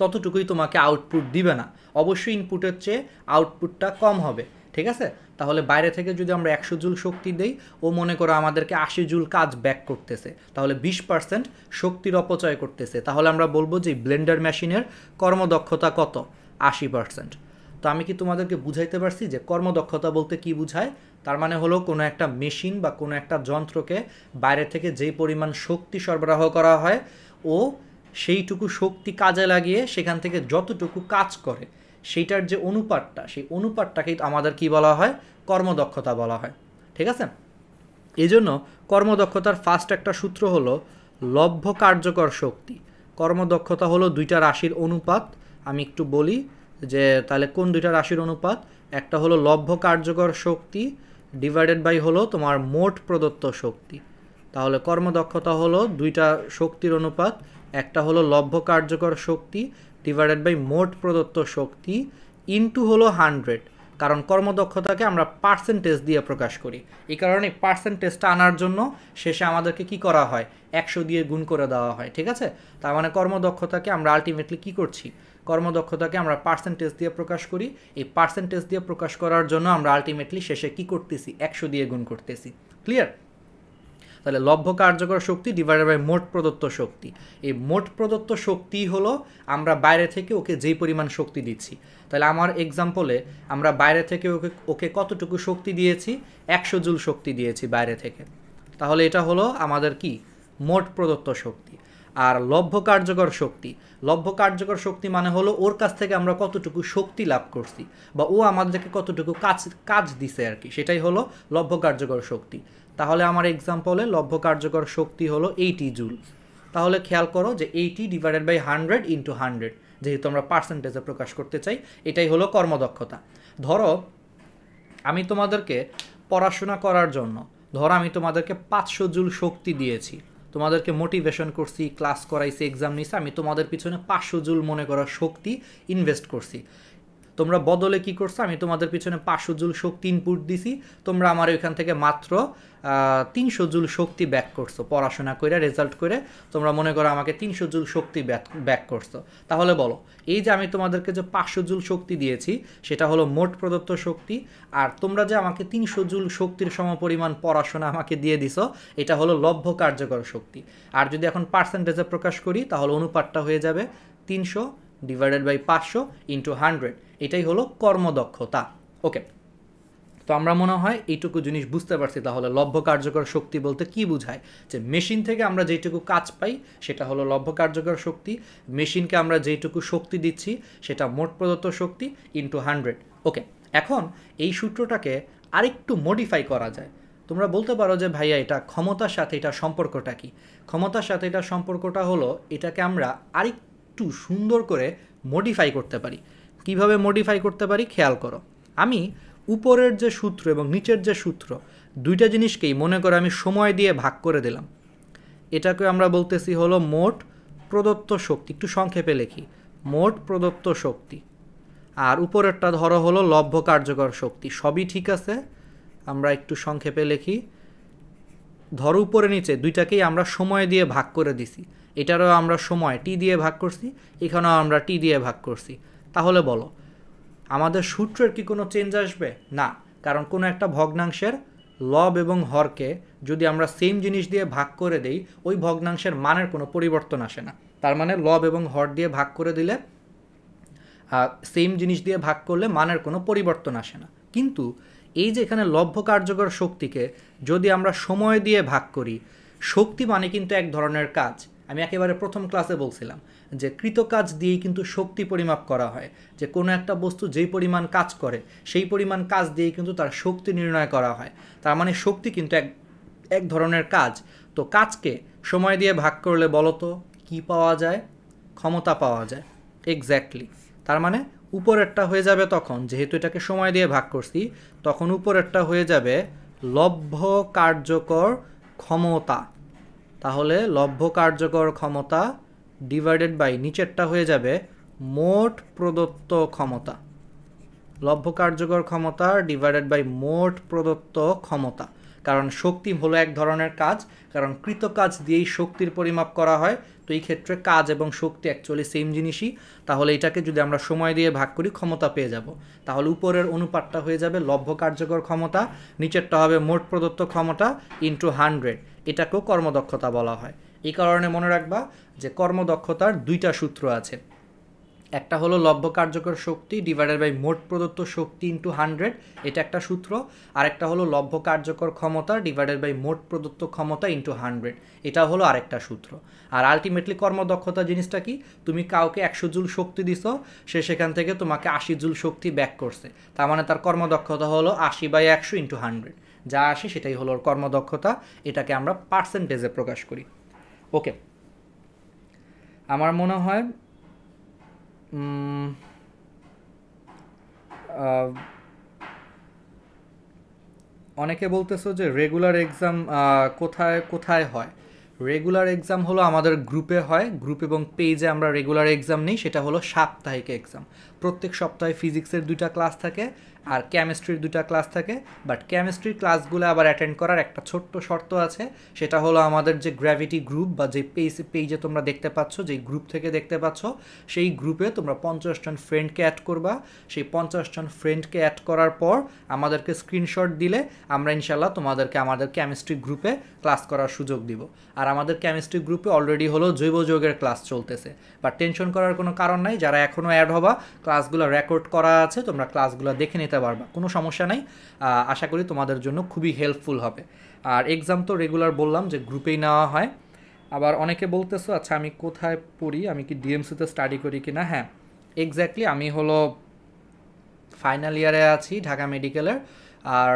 Speaker 1: ততটুকুই তোমাকে আউটপুট দিবে না, অবশ্যই ইনপুটের চেয়ে আউটপুটটা কম হবে। ঠিক আছে, তাহলে বাইরে থেকে যদি আমরা 100 জুল শক্তি দেই, ও মনে করো আমাদেরকে 80 জুল কাজ ব্যাক করতেছে, তাহলে 20% শক্তির অপচয় করতেছে। তাহলে আমরা বলবো যে ব্লেন্ডার মেশিনের কর্মদক্ষতা কত, 80%। তো আমি কি তোমাদেরকে বুঝাইতে পারছি যে কর্মদক্ষতা বলতে কি বুঝায়? তার মানে হলো কোনো একটা মেশিন বা কোনো একটা যন্ত্রকে বাইরে থেকে যেই পরিমাণ শক্তি সরবরাহ করা হয়, ও সেইটুকু শক্তি কাজে লাগিয়ে সেখান থেকে যতটুকু কাজ করে সেইটার যে অনুপাতটা, সেই অনুপাতটাকেই আমাদের কি বলা হয়, কর্মদক্ষতা বলা হয়। ঠিক আছে, এই জন্য কর্মদক্ষতার ফার্স্ট একটা সূত্র হলো লভ্য কার্যকর শক্তি। কর্মদক্ষতা হলো 2টা রাশির অনুপাত। আমি একটু বলি যে তাহলে কোন 2টা রাশির অনুপাত, একটা হলো লভ্য কার্যকর শক্তি ডিভাইডেড বাই হলো তোমার মোট প্রদত্ত শক্তি। তাহলে কর্মদক্ষতা হলো 2টা শক্তির অনুপাত, একটা হলো লভ্য কার্যকর শক্তি ডিভাইডেড বাই মোট প্রদত্ত শক্তি ইনটু হলো 100, কারণ কর্মদক্ষতাকে আমরা পার্সেন্টেজ দিয়ে প্রকাশ করি, এই কারণে পার্সেন্টেজটা আনার জন্য শেষে আমাদেরকে কি করা হয়, 100 দিয়ে গুণ করে দেওয়া হয়। ঠিক আছে, তার মানে কর্মদক্ষতাকে আমরা আলটিমেটলি কি করছি, কর্মদক্ষতাকে আমরা পার্সেন্টেজ দিয়ে প্রকাশ করি, এই পার্সেন্টেজ দিয়ে প্রকাশ করার জন্য আমরা আলটিমেটলি শেষে কি করতেছি, 100 দিয়ে গুণ করতেছি। ক্লিয়ার? তাহলে লভ্য কার্যকর শক্তি ডিভাইডেড বাই মোট প্রদত্ত শক্তি, এই মোট প্রদত্ত শক্তি হলো আমরা বাইরে থেকে ওকে যেই পরিমাণ শক্তি দিচ্ছি। তাহলে আমার এক্সাম্পলে আমরা বাইরে থেকে ওকে কতটুকু শক্তি দিয়েছি, 100 জুল শক্তি দিয়েছি বাইরে থেকে, তাহলে এটা হলো আমাদের কি, মোট প্রদত্ত শক্তি। আর লভ্য কার্যকর শক্তি মানে হলো ওর কাছ থেকে আমরা কতটুকু শক্তি লাভ করছি বা ও আমাদেরকে কতটুকু কাজ দিছে আর কি, সেটাই হলো লভ্য কার্যকর শক্তি। তাহলে আমার এক্সাম্পলে লভ্য কার্যকর শক্তি হলো 80 জুল। তাহলে খেয়াল করো যে 80 ডিভাইডেড বাই 100 ইন্টু 100, যেহেতু আমরা পার্সেন্টেজে প্রকাশ করতে চাই, এটাই হলো কর্মদক্ষতা। ধরো আমি তোমাদেরকে পড়াশোনা করার জন্য আমি তোমাদেরকে 500 জুল শক্তি দিয়েছি, তোমাদেরকে মোটিভেশন করছি, ক্লাস করাইছি, এক্সাম নিয়েছি, আমি তোমাদের পিছনে 500 জুল মনে করা শক্তি ইনভেস্ট করছি। তোমরা বদলে কি করছো, আমি তোমাদের পিছনে 500 জুল শক্তি ইনপুট দিছি, তোমরা আমার ওইখান থেকে মাত্র 300 জুল শক্তি ব্যাক করছো, পড়াশোনা করে রেজাল্ট করে তোমরা মনে করো আমাকে 300 জুল শক্তি ব্যাক করছো। তাহলে বলো, এই যে আমি তোমাদেরকে যে 500 জুল শক্তি দিয়েছি সেটা হলো মোট প্রদত্ত শক্তি, আর তোমরা যে আমাকে 300 জুল শক্তির সমপরিমাণ পড়াশোনা আমাকে দিয়ে দিছো, এটা হলো লভ্য কার্যকর শক্তি। আর যদি এখন পার্সেন্টেজে প্রকাশ করি তাহলে অনুপাতটা হয়ে যাবে 300 ডিভাইডেড বাই 500 ইন্টু 100, এটাই হলো কর্মদক্ষতা। ওকে, তো আমরা মনে হয় এইটুকু জিনিস বুঝতে পারছি। তাহলে লব্ধ কার্যকর শক্তি বলতে কি বোঝায়, যে মেশিন থেকে আমরা যেইটুকু কাজ পাই সেটা হলো লব্ধ কার্যকর শক্তি, মেশিনকে আমরা যেইটুকু শক্তি দিচ্ছি সেটা মোট প্রদত্ত শক্তি ইন্টু 100। ওকে, এখন এই সূত্রটাকে আরেকটু মডিফাই করা যায়। তোমরা বলতে পারো যে ভাইয়া এটা ক্ষমতার সাথে এটা সম্পর্কটা কি? ক্ষমতার সাথে এটা সম্পর্কটা হলো, এটাকে আমরা আরেকটু সুন্দর করে মডিফাই করতে পারি। কিভাবে মডিফাই করতে পারি খেয়াল করো। আমি উপরের যে সূত্র এবং নিচের যে সূত্র, দুইটা জিনিসকেই মনে করে আমি সময় দিয়ে ভাগ করে দিলাম। এটাকে আমরা বলতেছি হলো মোট প্রদত্ত শক্তি। একটু সংক্ষেপে লিখি, মোট প্রদত্ত শক্তি। আর উপরেরটা ধরো হলো লব্ধ কার্যকর শক্তি। সবই ঠিক আছে, আমরা একটু সংক্ষেপে লিখি। ধরো উপরে নিচে দুইটাকেই আমরা সময় দিয়ে ভাগ করে দিছি। এটারও আমরা সময় টি দিয়ে ভাগ করছি, এখানেও আমরা টি দিয়ে ভাগ করছি। তাহলে বলো আমাদের সূত্রের কি কোনো চেঞ্জ আসবে? না, কারণ কোনো একটা ভগ্নাংশের লব এবং হরকে যদি আমরা সেম জিনিস দিয়ে ভাগ করে দেই, ওই ভগ্নাংশের মানের কোনো পরিবর্তন আসে না। তার মানে লব এবং হর দিয়ে ভাগ করে দিলে, সেম জিনিস দিয়ে ভাগ করলে মানের কোনো পরিবর্তন আসে না। কিন্তু এই যে এখানে লব্ধ কার্যকর শক্তিকে যদি আমরা সময় দিয়ে ভাগ করি, শক্তি মানে কিন্তু এক ধরনের কাজ। আমি একেবারে প্রথম ক্লাসে বলছিলাম যে কৃতকাজ দিয়েই কিন্তু শক্তি পরিমাপ করা হয়, যে কোনো একটা বস্তু যেই পরিমাণ কাজ করে সেই পরিমাণ কাজ দিয়েই কিন্তু তার শক্তি নির্ণয় করা হয়। তার মানে শক্তি কিন্তু এক ধরনের কাজ। তো কাজকে সময় দিয়ে ভাগ করলে বলো তো কী পাওয়া যায়? ক্ষমতা পাওয়া যায়। এক্স্যাক্টলি। তার মানে উপরেরটা হয়ে যাবে তখন, যেহেতু এটাকে সময় দিয়ে ভাগ করছি, তখন উপরেরটা হয়ে যাবে লব্ধ কার্যকর ক্ষমতা। তাহলে লব্ধ কার্যকর ক্ষমতা ডিভাইডেড বাই নিচেরটা হয়ে যাবে মোট প্রদত্ত ক্ষমতা। লব্ধ কার্যকর ক্ষমতা ডিভাইডেড বাই মোট প্রদত্ত ক্ষমতা। কারণ শক্তি হলো এক ধরনের কাজ, কারণ কৃতকাজ দিয়েই শক্তির পরিমাপ করা হয়। তো এই ক্ষেত্রে কাজ এবং শক্তি অ্যাকচুয়ালি সেম জিনিসই। তাহলে এটাকে যদি আমরা সময় দিয়ে ভাগ করি ক্ষমতা পেয়ে যাব। তাহলে উপরের অনুপাতটা হয়ে যাবে লব্ধ কার্যকর ক্ষমতা, নিচেরটা হবে মোট প্রদত্ত ক্ষমতা ইন্টু 100। এটাকেও কর্মদক্ষতা বলা হয়। এই কারণে মনে রাখবা যে কর্মদক্ষতার দুইটা সূত্র আছে। একটা হলো লব্ধ কার্যকর শক্তি ডিভাইডেড বাই মোট প্রদত্ত শক্তি ইন্টু 100, এটা একটা সূত্র। আরেকটা হলো লব্ধ কার্যকর ক্ষমতা ডিভাইডেড বাই মোট প্রদত্ত ক্ষমতা ইন্টু 100, এটা হলো আরেকটা সূত্র। আর আলটিমেটলি কর্মদক্ষতা জিনিসটা কি? তুমি কাউকে 100 জুল শক্তি দিছো, সে সেখান থেকে তোমাকে 80 জুল শক্তি ব্যাক করছে, তার মানে তার কর্মদক্ষতা হলো 80/100 ইন্টু 100। যা আসে সেটাই হলো কর্মদক্ষতা। এটাকে আমরা পার্সেন্টেজে প্রকাশ করি। ওকে, আমার মনে হয় অনেকে বলতেছো যে রেগুলার এক্সাম কোথায় কোথায় হয়। রেগুলার এক্সাম হলো আমাদের গ্রুপে হয়, গ্রুপ এবং পেজে আমরা রেগুলার এক্সাম নিই। সেটা হলো সাপ্তাহিক এক্সাম। প্রত্যেক সপ্তাহে ফিজিক্সের 2টা ক্লাস থাকে আর কেমিস্ট্রির 2টা ক্লাস থাকে। বাট কেমিস্ট্রির ক্লাসগুলো আবার অ্যাটেন্ড করার একটা ছোট্ট শর্ত আছে, সেটা হলো আমাদের যে গ্র্যাভিটি গ্রুপ বা যে পেজে তোমরা দেখতে পাচ্ছ, যেই গ্রুপ থেকে দেখতে পাচ্ছ, সেই গ্রুপে তোমরা 50 জন ফ্রেন্ডকে অ্যাড করবা। সেই 50 জন ফ্রেন্ডকে অ্যাড করার পর আমাদেরকে স্ক্রিনশট দিলে আমরা ইনশাল্লাহ তোমাদেরকে আমাদের কেমিস্ট্রি গ্রুপে ক্লাস করার সুযোগ দিব। আর আমাদের কেমিস্ট্রি গ্রুপে অলরেডি হলো জৈব যৌগের ক্লাস চলতেছে। বাট টেনশন করার কোনো কারণ নাই, যারা এখনও অ্যাড হবা ক্লাসগুলো রেকর্ড করা আছে, তোমরা ক্লাসগুলো দেখে নিতে পারবা, কোনো সমস্যা নাই। আশা করি তোমাদের জন্য খুবই হেল্পফুল হবে। আর এক্সাম তো রেগুলার বললাম যে গ্রুপেই নেওয়া হয়। আবার অনেকে বলতেছো আচ্ছা আমি কোথায় পড়ি, আমি কি ডিএমসিতে স্টাডি করি কি না? হ্যাঁ, এক্স্যাক্টলি, আমি হলো ফাইনাল ইয়ারে আছি ঢাকা মেডিকেলের। আর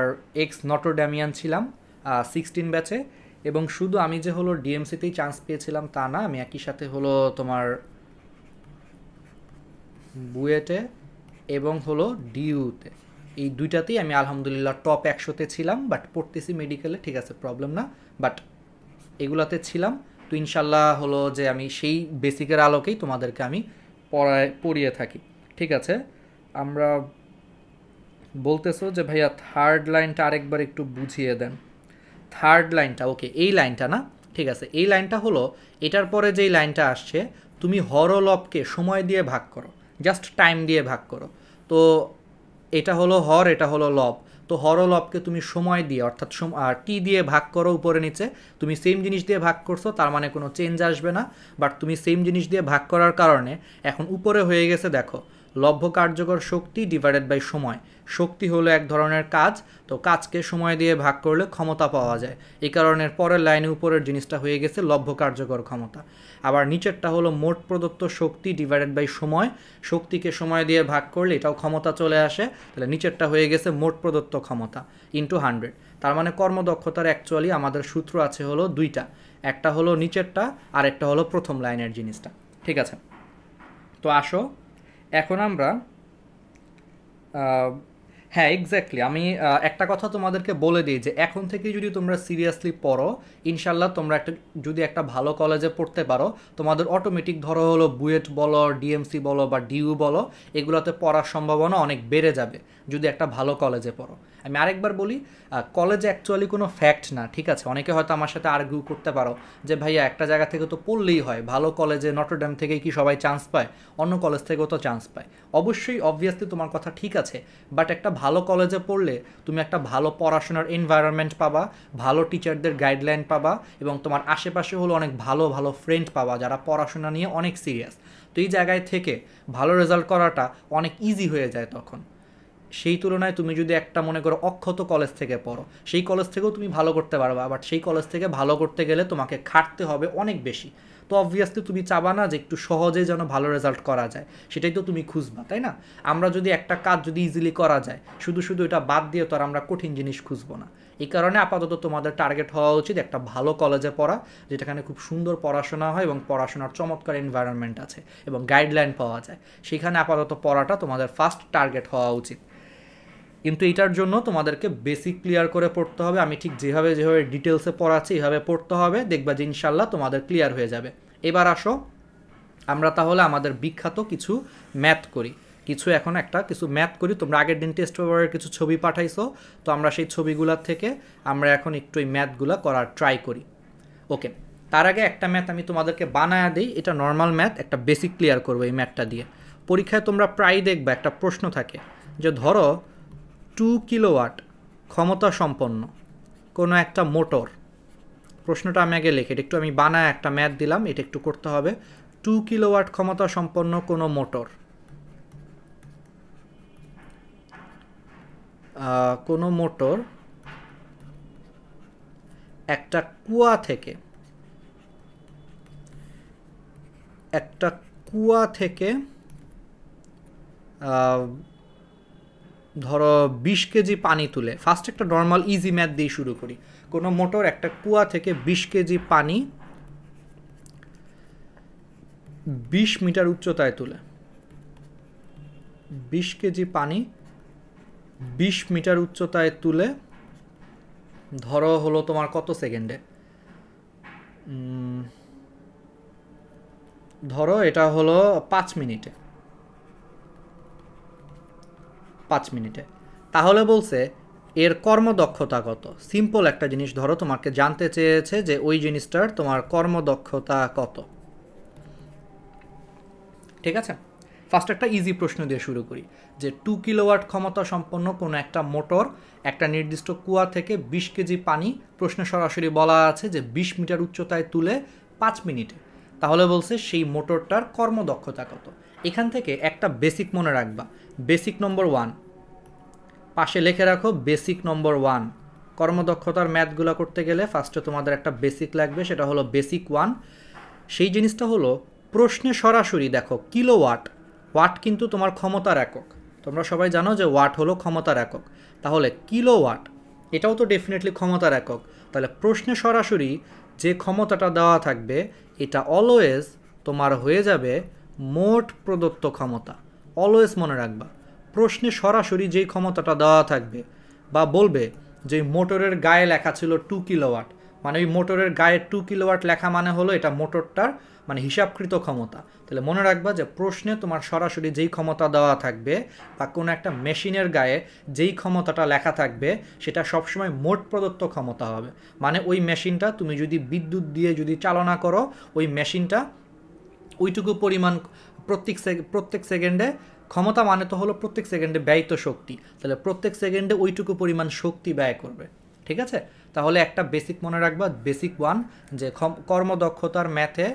Speaker 1: নটরডেমিয়ান ছিলাম 16 ব্যাচে। এবং শুধু আমি যে হলো ডিএমসিতেই চান্স পেয়েছিলাম তা না, আমি একই সাথে হলো তোমার বুয়েটে এবং হলো ডিইউতে, এই দুইটাতেই আমি আলহামদুলিল্লাহ টপ 100-তে ছিলাম। বাট পড়তেছি মেডিকেলে, ঠিক আছে, প্রবলেম না, বাট এগুলাতে ছিলাম। তো ইনশাল্লাহ হলো যে আমি সেই বেসিকের আলোকেই তোমাদেরকে আমি পড়িয়ে থাকি। ঠিক আছে, আমরা বলতেছো যে ভাইয়া থার্ড লাইনটা আরেকবার একটু বুঝিয়ে দেন। থার্ড লাইনটা, ওকে, এই লাইনটা না, ঠিক আছে, এই লাইনটা হলো এটার পরে যেই লাইনটা আসছে, তুমি হর ও লবকে সময় দিয়ে ভাগ করো, জাস্ট টাইম দিয়ে ভাগ করো। তো এটা হলো হর, এটা হলো লব। তো হরলবকে তুমি সময় দিয়ে অর্থাৎ টি দিয়ে ভাগ করো উপরে নিচে, তুমি সেম জিনিস দিয়ে ভাগ করছো, তার মানে কোনো চেঞ্জ আসবে না, বাট তুমি সেম জিনিস দিয়ে ভাগ করার কারণে এখন উপরে হয়ে গেছে দেখো লব্ধ কার্যকর শক্তি ডিভাইডেড বাই সময়। শক্তি হলো এক ধরনের কাজ, তো কাজকে সময় দিয়ে ভাগ করলে ক্ষমতা পাওয়া যায়, এই কারণে পরের লাইনে উপরের জিনিসটা হয়ে গেছে লব্ধ কার্যকর ক্ষমতা। আবার নিচেরটা হলো মোট প্রদত্ত শক্তি ডিভাইডেড বাই সময়, শক্তিকে সময় দিয়ে ভাগ করলে এটাও ক্ষমতা চলে আসে, তাহলে নিচেরটা হয়ে গেছে মোট প্রদত্ত ক্ষমতা ইন্টু 100। তার মানে কর্মদক্ষতার অ্যাকচুয়ালি আমাদের সূত্র আছে হলো দুইটা, একটা হলো নিচেরটা আর একটা হলো প্রথম লাইনের জিনিসটা। ঠিক আছে, তো আসো এখন আমরা হ্যাঁ এক্স্যাক্টলি আমি একটা কথা তোমাদেরকে বলে দিই যে এখন থেকে যদি তোমরা সিরিয়াসলি পড়ো, ইনশাল্লাহ তোমরা যদি একটা ভালো কলেজে পড়তে পারো, তোমাদের অটোমেটিক ধরো হলো বুয়েট বলো, ডিএমসি বলো বা ডিইউ বলো, এগুলোতে পড়ার সম্ভাবনা অনেক বেড়ে যাবে যদি একটা ভালো কলেজে পড়ো। আমি আরেকবার বলি, কলেজ অ্যাকচুয়ালি কোনো ফ্যাক্ট না, ঠিক আছে? অনেকে হয়তো আমার সাথে আর্গিউ করতে পারো যে ভাইয়া একটা জায়গা থেকে তো পড়লেই হয়, ভালো কলেজে নটরডেম থেকে কি সবাই চান্স পায়? অন্য কলেজ থেকেও তো চান্স পায়। অবশ্যই অবভিয়াসলি তোমার কথা ঠিক আছে, বাট একটা ভালো কলেজে পড়লে তুমি একটা ভালো পড়াশোনার এনভায়রনমেন্ট পাবা, ভালো টিচারদের গাইডলাইন পাবা, এবং তোমার আশেপাশে হলো অনেক ভালো ভালো ফ্রেন্ড পাবা যারা পড়াশোনা নিয়ে অনেক সিরিয়াস। তো এই জায়গায় থেকে ভালো রেজাল্ট করাটা অনেক ইজি হয়ে যায় তখন। সেই তুলনায় তুমি যদি একটা মনে করো অক্ষত কলেজ থেকে পড়ো, সেই কলেজ থেকেও তুমি ভালো করতে পারবা, বাট সেই কলেজ থেকে ভালো করতে গেলে তোমাকে খাটতে হবে অনেক বেশি। তো অবভিয়াসলি তুমি চাবা না যে একটু সহজে যেন ভালো রেজাল্ট করা যায়, সেটাই তো তুমি খুঁজবা, তাই না? আমরা যদি একটা কাজ যদি ইজিলি করা যায়, শুধু শুধু এটা বাদ দিয়ে তো আর আমরা কঠিন জিনিস খুঁজবো না। এই কারণে আপাতত তোমাদের টার্গেট হওয়া উচিত একটা ভালো কলেজে পড়া, যেটাখানে খুব সুন্দর পড়াশোনা হয় এবং পড়াশোনার চমৎকার এনভায়রনমেন্ট আছে এবং গাইডলাইন পাওয়া যায়, সেখানে আপাতত পড়াটা তোমাদের ফার্স্ট টার্গেট হওয়া উচিত। কিন্তু এটার জন্য তোমাদেরকে বেসিক ক্লিয়ার করে পড়তে হবে। আমি ঠিক যেভাবে ডিটেলসে পড়াচ্ছি এইভাবে পড়তে হবে, দেখবা যে ইনশাল্লাহ তোমাদের ক্লিয়ার হয়ে যাবে। এবার আসো আমরা তাহলে আমাদের বিখ্যাত কিছু ম্যাথ করি, কিছু ম্যাথ করি। তোমরা আগের দিন টেস্ট পেপারের কিছু ছবি পাঠাইছো, তো আমরা সেই ছবিগুলোর থেকে আমরা এখন একটু এই ম্যাথগুলো করার ট্রাই করি। ওকে, তার আগে একটা ম্যাথ আমি তোমাদেরকে বানায়া দিই, এটা নর্মাল ম্যাথ, একটা বেসিক ক্লিয়ার করবো এই ম্যাথটা দিয়ে। পরীক্ষায় তোমরা প্রায় দেখবা একটা প্রশ্ন থাকে যে ধরো 2 কিলোওয়াট ক্ষমতা সম্পন্ন কোনো একটা মোটর, প্রশ্নটা আমি আগে লিখে একটু আমি বানায় একটা ম্যাথ দিলাম, এটা একটু করতে হবে। 2 কিলোওয়াট ক্ষমতা সম্পন্ন কোনো মোটর, একটা কুয়া থেকে ধরো 20 কেজি পানি তুলে, ফার্স্ট একটা নর্মাল ইজি ম্যাথ দিয়ে শুরু করি। কোনো মোটর একটা কুয়া থেকে 20 কেজি পানি 20 মিটার উচ্চতায় তুলে, 20 কেজি পানি 20 মিটার উচ্চতায় তুলে ধরো হলো তোমার কত সেকেন্ডে, ধরো এটা হলো 5 মিনিটে, তাহলে বলছে এর কর্মদক্ষতা কত। সিম্পল একটা জিনিস ধরো, তোমাকে জানতে চেয়েছে যে ওই জিনিসটার তোমার কর্মদক্ষতা কত। ঠিক আছে, ফার্স্ট একটা ইজি প্রশ্ন দিয়ে শুরু করি যে 2 কিলোওয়াট ক্ষমতা সম্পন্ন কোনো একটা মোটর একটা নির্দিষ্ট কুয়া থেকে 20 কেজি পানি, প্রশ্নে সরাসরি বলা আছে যে 20 মিটার উচ্চতায় তুলে 5 মিনিটে, তাহলে বলছে সেই মোটরটার কর্মদক্ষতা কত। এখান থেকে একটা বেসিক মনে রাখবা, বেসিক নম্বর 1 পাশে লিখে রাখো, বেসিক নম্বর 1। কর্মদক্ষতার ম্যাথগুলো করতে গেলে ফার্স্টে তোমাদের একটা বেসিক লাগবে, সেটা হলো বেসিক 1। সেই জিনিসটা হলো প্রশ্নে সরাসরি দেখো কিলোওয়াট, ওয়াট কিন্তু তোমার ক্ষমতার একক, তোমরা সবাই জানো যে ওয়াট হলো ক্ষমতার একক, তাহলে কিলোওয়াট এটাও তো ডেফিনেটলি ক্ষমতার একক, তাহলে প্রশ্নে সরাসরি যে ক্ষমতাটা দেওয়া থাকবে এটা অলওয়েজ তোমার হয়ে যাবে মোট প্রদত্ত ক্ষমতা। অলওয়েজ মনে রাখবা, প্রশ্নে সরাসরি যেই ক্ষমতাটা দেওয়া থাকবে বা বলবে যে মোটরের গায়ে লেখা ছিল 2 কিলোওয়াট, মানে ওই মোটরের গায়ে 2 কিলোওয়াট লেখা মানে হলো এটা মোটরটার মানে হিসাবকৃত ক্ষমতা। তাহলে মনে রাখবা যে প্রশ্নে তোমার সরাসরি যেই ক্ষমতা দেওয়া থাকবে বা কোনো একটা মেশিনের গায়ে যেই ক্ষমতাটা লেখা থাকবে সেটা সবসময় মোট প্রদত্ত ক্ষমতা হবে। মানে ওই মেশিনটা তুমি যদি বিদ্যুৎ দিয়ে যদি চালনা করো, ওই মেশিনটা ওইটুকু পরিমাণ প্রত্যেক সেকেন্ডে ক্ষমতা মানে তো হলো প্রত্যেক সেকেন্ডে ব্যয়িত শক্তি, তাহলে প্রত্যেক সেকেন্ডে ওইটুকু পরিমাণ শক্তি ব্যয় করবে। ঠিক আছে, তাহলে একটা বেসিক মনে রাখবা, বেসিক 1, যে কর্মদক্ষতার ম্যাথে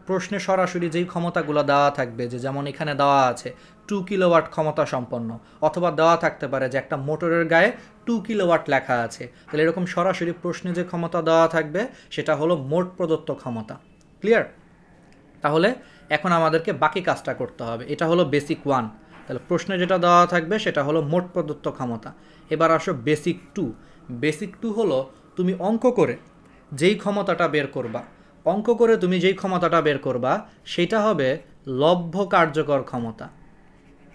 Speaker 1: প্রশ্নে সরাসরি যেই ক্ষমতাগুলো দেওয়া থাকবে, যে যেমন এখানে দেওয়া আছে 2 কিলোওয়াট ক্ষমতা সম্পন্ন, অথবা দেওয়া থাকতে পারে যে একটা মোটরের গায়ে 2 কিলোওয়াট লেখা আছে, তাহলে এরকম সরাসরি প্রশ্নে যে ক্ষমতা দেওয়া থাকবে সেটা হলো মোট প্রদত্ত ক্ষমতা। ক্লিয়ার? তাহলে এখন আমাদেরকে বাকি কাজটা করতে হবে। এটা হলো বেসিক 1, তাহলে প্রশ্নে যেটা দেওয়া থাকবে সেটা হলো মোট প্রদত্ত ক্ষমতা। এবার আসো বেসিক 2। বেসিক 2 হলো তুমি অঙ্ক করে যেই ক্ষমতাটা বের করবা, অঙ্ক করে তুমি যেই ক্ষমতাটা বের করবা সেটা হবে লব্ধ কার্যকর ক্ষমতা।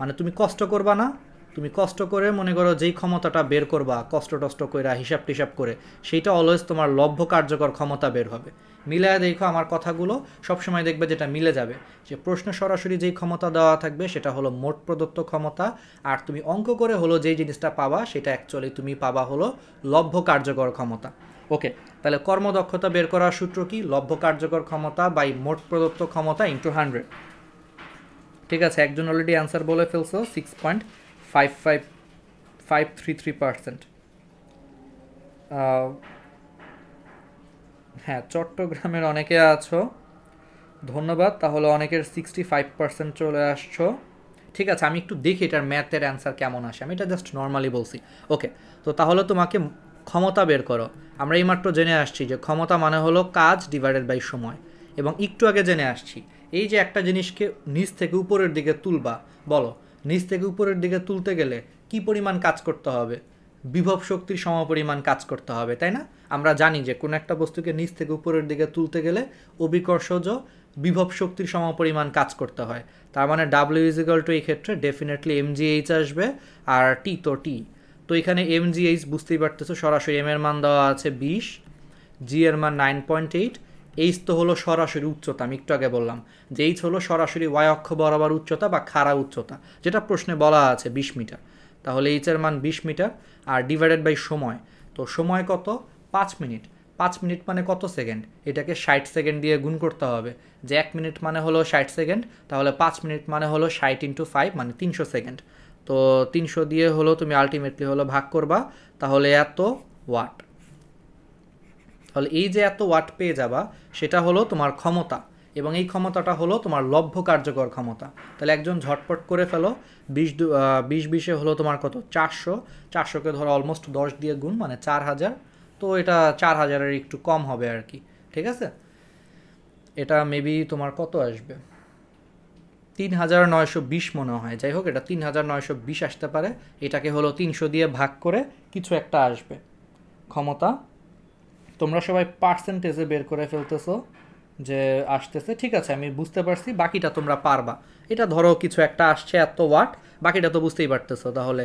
Speaker 1: মানে তুমি কষ্ট করবা না, তুমি কষ্ট করে মনে করো যেই ক্ষমতাটা বের করবা, কষ্ট টষ্ট করে হিসাব টিসাব করে, সেইটা অলওয়েজ তোমার লব্ধ কার্যকর ক্ষমতা বের হবে। মিলায় দেখো আমার কথাগুলো, সবসময় দেখবে যেটা মিলে যাবে, যে প্রশ্ন সরাসরি যেই ক্ষমতা দেওয়া থাকবে সেটা হলো মোট প্রদত্ত ক্ষমতা, আর তুমি অঙ্ক করে হলো যেই জিনিসটা পাবা সেটা অ্যাকচুয়ালি তুমি পাবা হলো লব্ধ কার্যকর ক্ষমতা। ওকে, তাহলে কর্মদক্ষতা বের করার সূত্র কি? লব্ধ কার্যকর ক্ষমতা বাই মোট প্রদত্ত ক্ষমতা ইন্টু 100। ঠিক আছে, একজন অলরেডি অ্যান্সার বলে ফেলছো, 6.533%। হ্যাঁ, চট্টগ্রামের অনেকে আছো, ধন্যবাদ। তাহলে অনেকের 65% চলে আসছো। ঠিক আছে, আমি একটু দেখি এটার ম্যাথের অ্যান্সার কেমন আসে, আমি এটা জাস্ট নর্মালি বলছি। ওকে, তো তাহলে তোমাকে ক্ষমতা বের করো। আমরা এইমাত্র জেনে আসছি যে ক্ষমতা মানে হলো কাজ ডিভাইডেড বাই সময়, এবং একটু আগে জেনে আসছি এই যে একটা জিনিসকে নিচ থেকে উপরের দিকে তুলবা, বলো নিচ থেকে উপরের দিকে তুলতে গেলে কি পরিমাণ কাজ করতে হবে? বিভব শক্তির সমপরিমাণ কাজ করতে হবে, তাই না? আমরা জানি যে কোনো একটা বস্তুকে নিচ থেকে উপরের দিকে তুলতে গেলে অভিকর্ষজ বিভব শক্তির সমপরিমাণ কাজ করতে হয়। তার মানে ডাব্লিউ ইজ ইকুয়াল টু এই ক্ষেত্রে ডেফিনেটলি mgh আসবে, আর টি তো টি। তো এখানে mgh বুঝতেই পারতেছো, সরাসরি এম এর মান দেওয়া আছে 20, জি এর মান 9.8, এইচ তো হলো সরাসরি উচ্চতা, আমি একটু আগে বললাম যে এইচ হলো সরাসরি ওয়াই অক্ষ বরাবর উচ্চতা বা খাড়া উচ্চতা, যেটা প্রশ্নে বলা আছে 20 মিটার। তাহলে এইচ এর মান 20 মিটার, আর ডিভাইডেড বাই সময়, তো সময় কত? 5 মিনিট। 5 মিনিট মানে কত সেকেন্ড? এটাকে 60 সেকেন্ড দিয়ে গুণ করতে হবে, যে 1 মিনিট মানে হলো 60 সেকেন্ড, তাহলে 5 মিনিট মানে হলো 60 × 5 মানে 300 সেকেন্ড। তো 300 দিয়ে হলো তুমি আলটিমেটলি হলো ভাগ করবা, তাহলে এত ওয়াট। তাহলে এই যে এত ওয়াট পেয়ে যাবা সেটা হলো তোমার ক্ষমতা, এবং এই ক্ষমতাটা হলো তোমার লব্ধ কার্যকর ক্ষমতা। তাহলে একজন ঝটপট করে ফেলো, 20 হলো তোমার কত? 400। 400কে ধরো অলমোস্ট 10 দিয়ে গুণ, মানে 4000। তো এটা 4000-এর একটু কম হবে আর কি। ঠিক আছে, এটা মেবি তোমার কত আসবে? 3920 মনে হয়। যাই হোক, এটা 3920 আসতে পারে। এটাকে হলো 300 দিয়ে ভাগ করে কিছু একটা আসবে ক্ষমতা। তোমরা সবাই পার্সেন্টেজে বের করে ফেলতেছো যে আসতেছে, ঠিক আছে, আমি বুঝতে পারছি, বাকিটা তোমরা পারবা। এটা ধরো কিছু একটা আসছে এত ওয়াট, বাকিটা তো বুঝতেই পারতেছো। তাহলে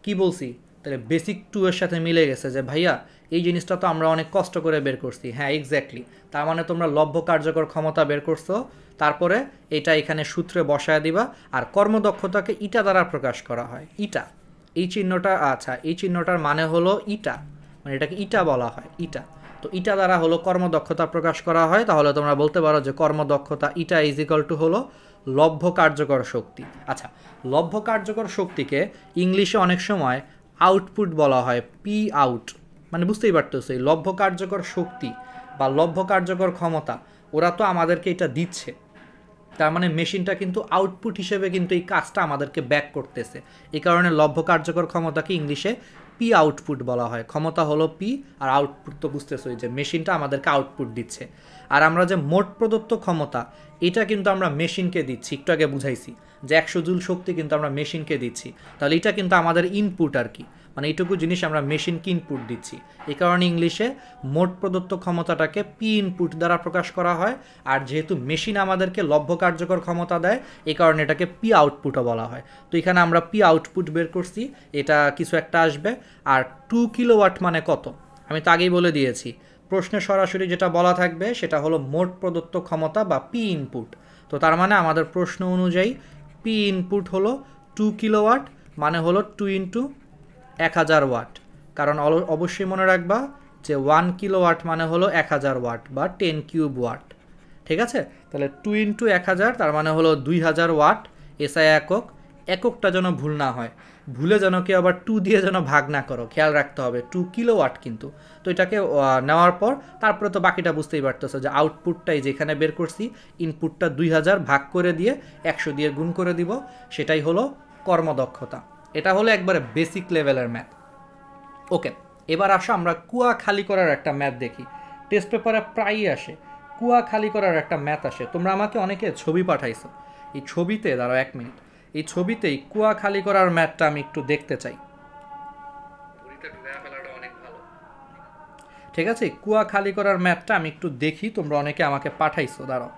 Speaker 1: কি বলছি? তাহলে বেসিক 2 এর সাথে মিলে গেছে যে ভাইয়া এই জিনিসটা তো আমরা অনেক কষ্ট করে বের করছি। হ্যাঁ, এক্স্যাক্টলি, তার মানে তোমরা লব্ধ কার্যকর ক্ষমতা বের করছো, তারপরে এটা এখানে সূত্রে বসায় দিবা, আর কর্মদক্ষতাকে ইটা দ্বারা প্রকাশ করা হয়। ইটা, এই চিহ্নটা, আচ্ছা এই চিহ্নটার মানে হলো ইটা, মানে এটাকে ইটা বলা হয়, ইটা। তো ইটা দ্বারা হলো কর্মদক্ষতা প্রকাশ করা হয়। তাহলে তোমরা বলতে পারো যে কর্মদক্ষতা ইটা ইজ ইকুয়াল টু হলো লব্ধ কার্যকর শক্তি। আচ্ছা, লব্ধ কার্যকর শক্তিকে ইংলিশে অনেক সময় আউটপুট বলা হয়, পি আউট, মানে বুঝতেই পারতেছো এই লব্ধ কার্যকর শক্তি বা লব্ধ কার্যকর ক্ষমতা, ওরা তো আমাদেরকে এটা দিচ্ছে, তার মানে মেশিনটা কিন্তু আউটপুট হিসেবে কিন্তু এই কাজটা আমাদেরকে ব্যাক করতেছে। এই কারণে লব্ধ কার্যকর ক্ষমতাকে ইংলিশে পি আউটপুট বলা হয়। ক্ষমতা হলো পি, আর আউটপুট তো বুঝতেছোই যে মেশিনটা আমাদেরকে আউটপুট দিচ্ছে। আর আমরা যে মোট প্রদত্ত ক্ষমতা, এটা কিন্তু আমরা মেশিনকে দিচ্ছি, একটু আগে বুঝাইছি যে 100 জুল শক্তি কিন্তু আমরা মেশিনকে দিচ্ছি। তাহলে এটা কিন্তু আমাদের ইনপুট আর কি, মানে এইটুকু জিনিস আমরা মেশিনকে ইনপুট দিচ্ছি। এই কারণে ইংলিশে মোট প্রদত্ত ক্ষমতাটাকে পি ইনপুট দ্বারা প্রকাশ করা হয়। আর যেহেতু মেশিন আমাদেরকে লব্ধ কার্যকর ক্ষমতা দেয়, এই কারণে এটাকে পি আউটপুটও বলা হয়। তো এখানে আমরা পি আউটপুট বের করছি, এটা কিছু একটা আসবে। আর 2 কিলোওয়াট মানে কত? আমি তো আগেই বলে দিয়েছি, প্রশ্নে সরাসরি যেটা বলা থাকবে সেটা হলো মোট প্রদত্ত ক্ষমতা বা পি ইনপুট। তো তার মানে আমাদের প্রশ্ন অনুযায়ী পি ইনপুট হলো 2 কিলোওয়াট, মানে হলো 2 × 1000 ওয়াট। কারণ অবশ্যই মনে রাখবা যে 1 কিলোওয়াট মানে হলো 1000 ওয়াট বা 10 কিউব ওয়াট। ঠিক আছে, তাহলে 2 × 1000 তার মানে হলো 2000 ওয়াট, এসআই একক। এককটা যেন ভুল না হয়, ভুলে যেন কেউ আবার 2 দিয়ে যেন ভাগ না করো, খেয়াল রাখতে হবে 2 কিলোওয়াট কিন্তু। তো এটাকে নেওয়ার পর তারপরে তো বাকিটা বুঝতেই পারতেছো যে আউটপুটটাই যেখানে বের করছি, ইনপুটটা 2000 ভাগ করে দিয়ে 100 দিয়ে গুণ করে দিব, সেটাই হলো কর্মদক্ষতা। এটা হলো একবারে বেসিক লেভেলের ম্যাথ। ওকে, এবার আসো আমরা কুয়া খালি করার একটা ম্যাথ দেখি। টেস্ট পেপারে প্রায়ই আসে কুয়া খালি করার একটা ম্যাথ আসে। তোমরা আমাকে অনেকে ছবি পাঠাইছো, এই ছবিতে দাঁড়াও 1 মিনিট, এই ছবিতেই কুয়া খালি করার ম্যাথটা আমি একটু দেখতে চাই। ঠিক আছে, কুয়া খালি করার ম্যাথটা আমি একটু দেখি, তোমরা অনেকে আমাকে পাঠাইছো। দাঁড়াও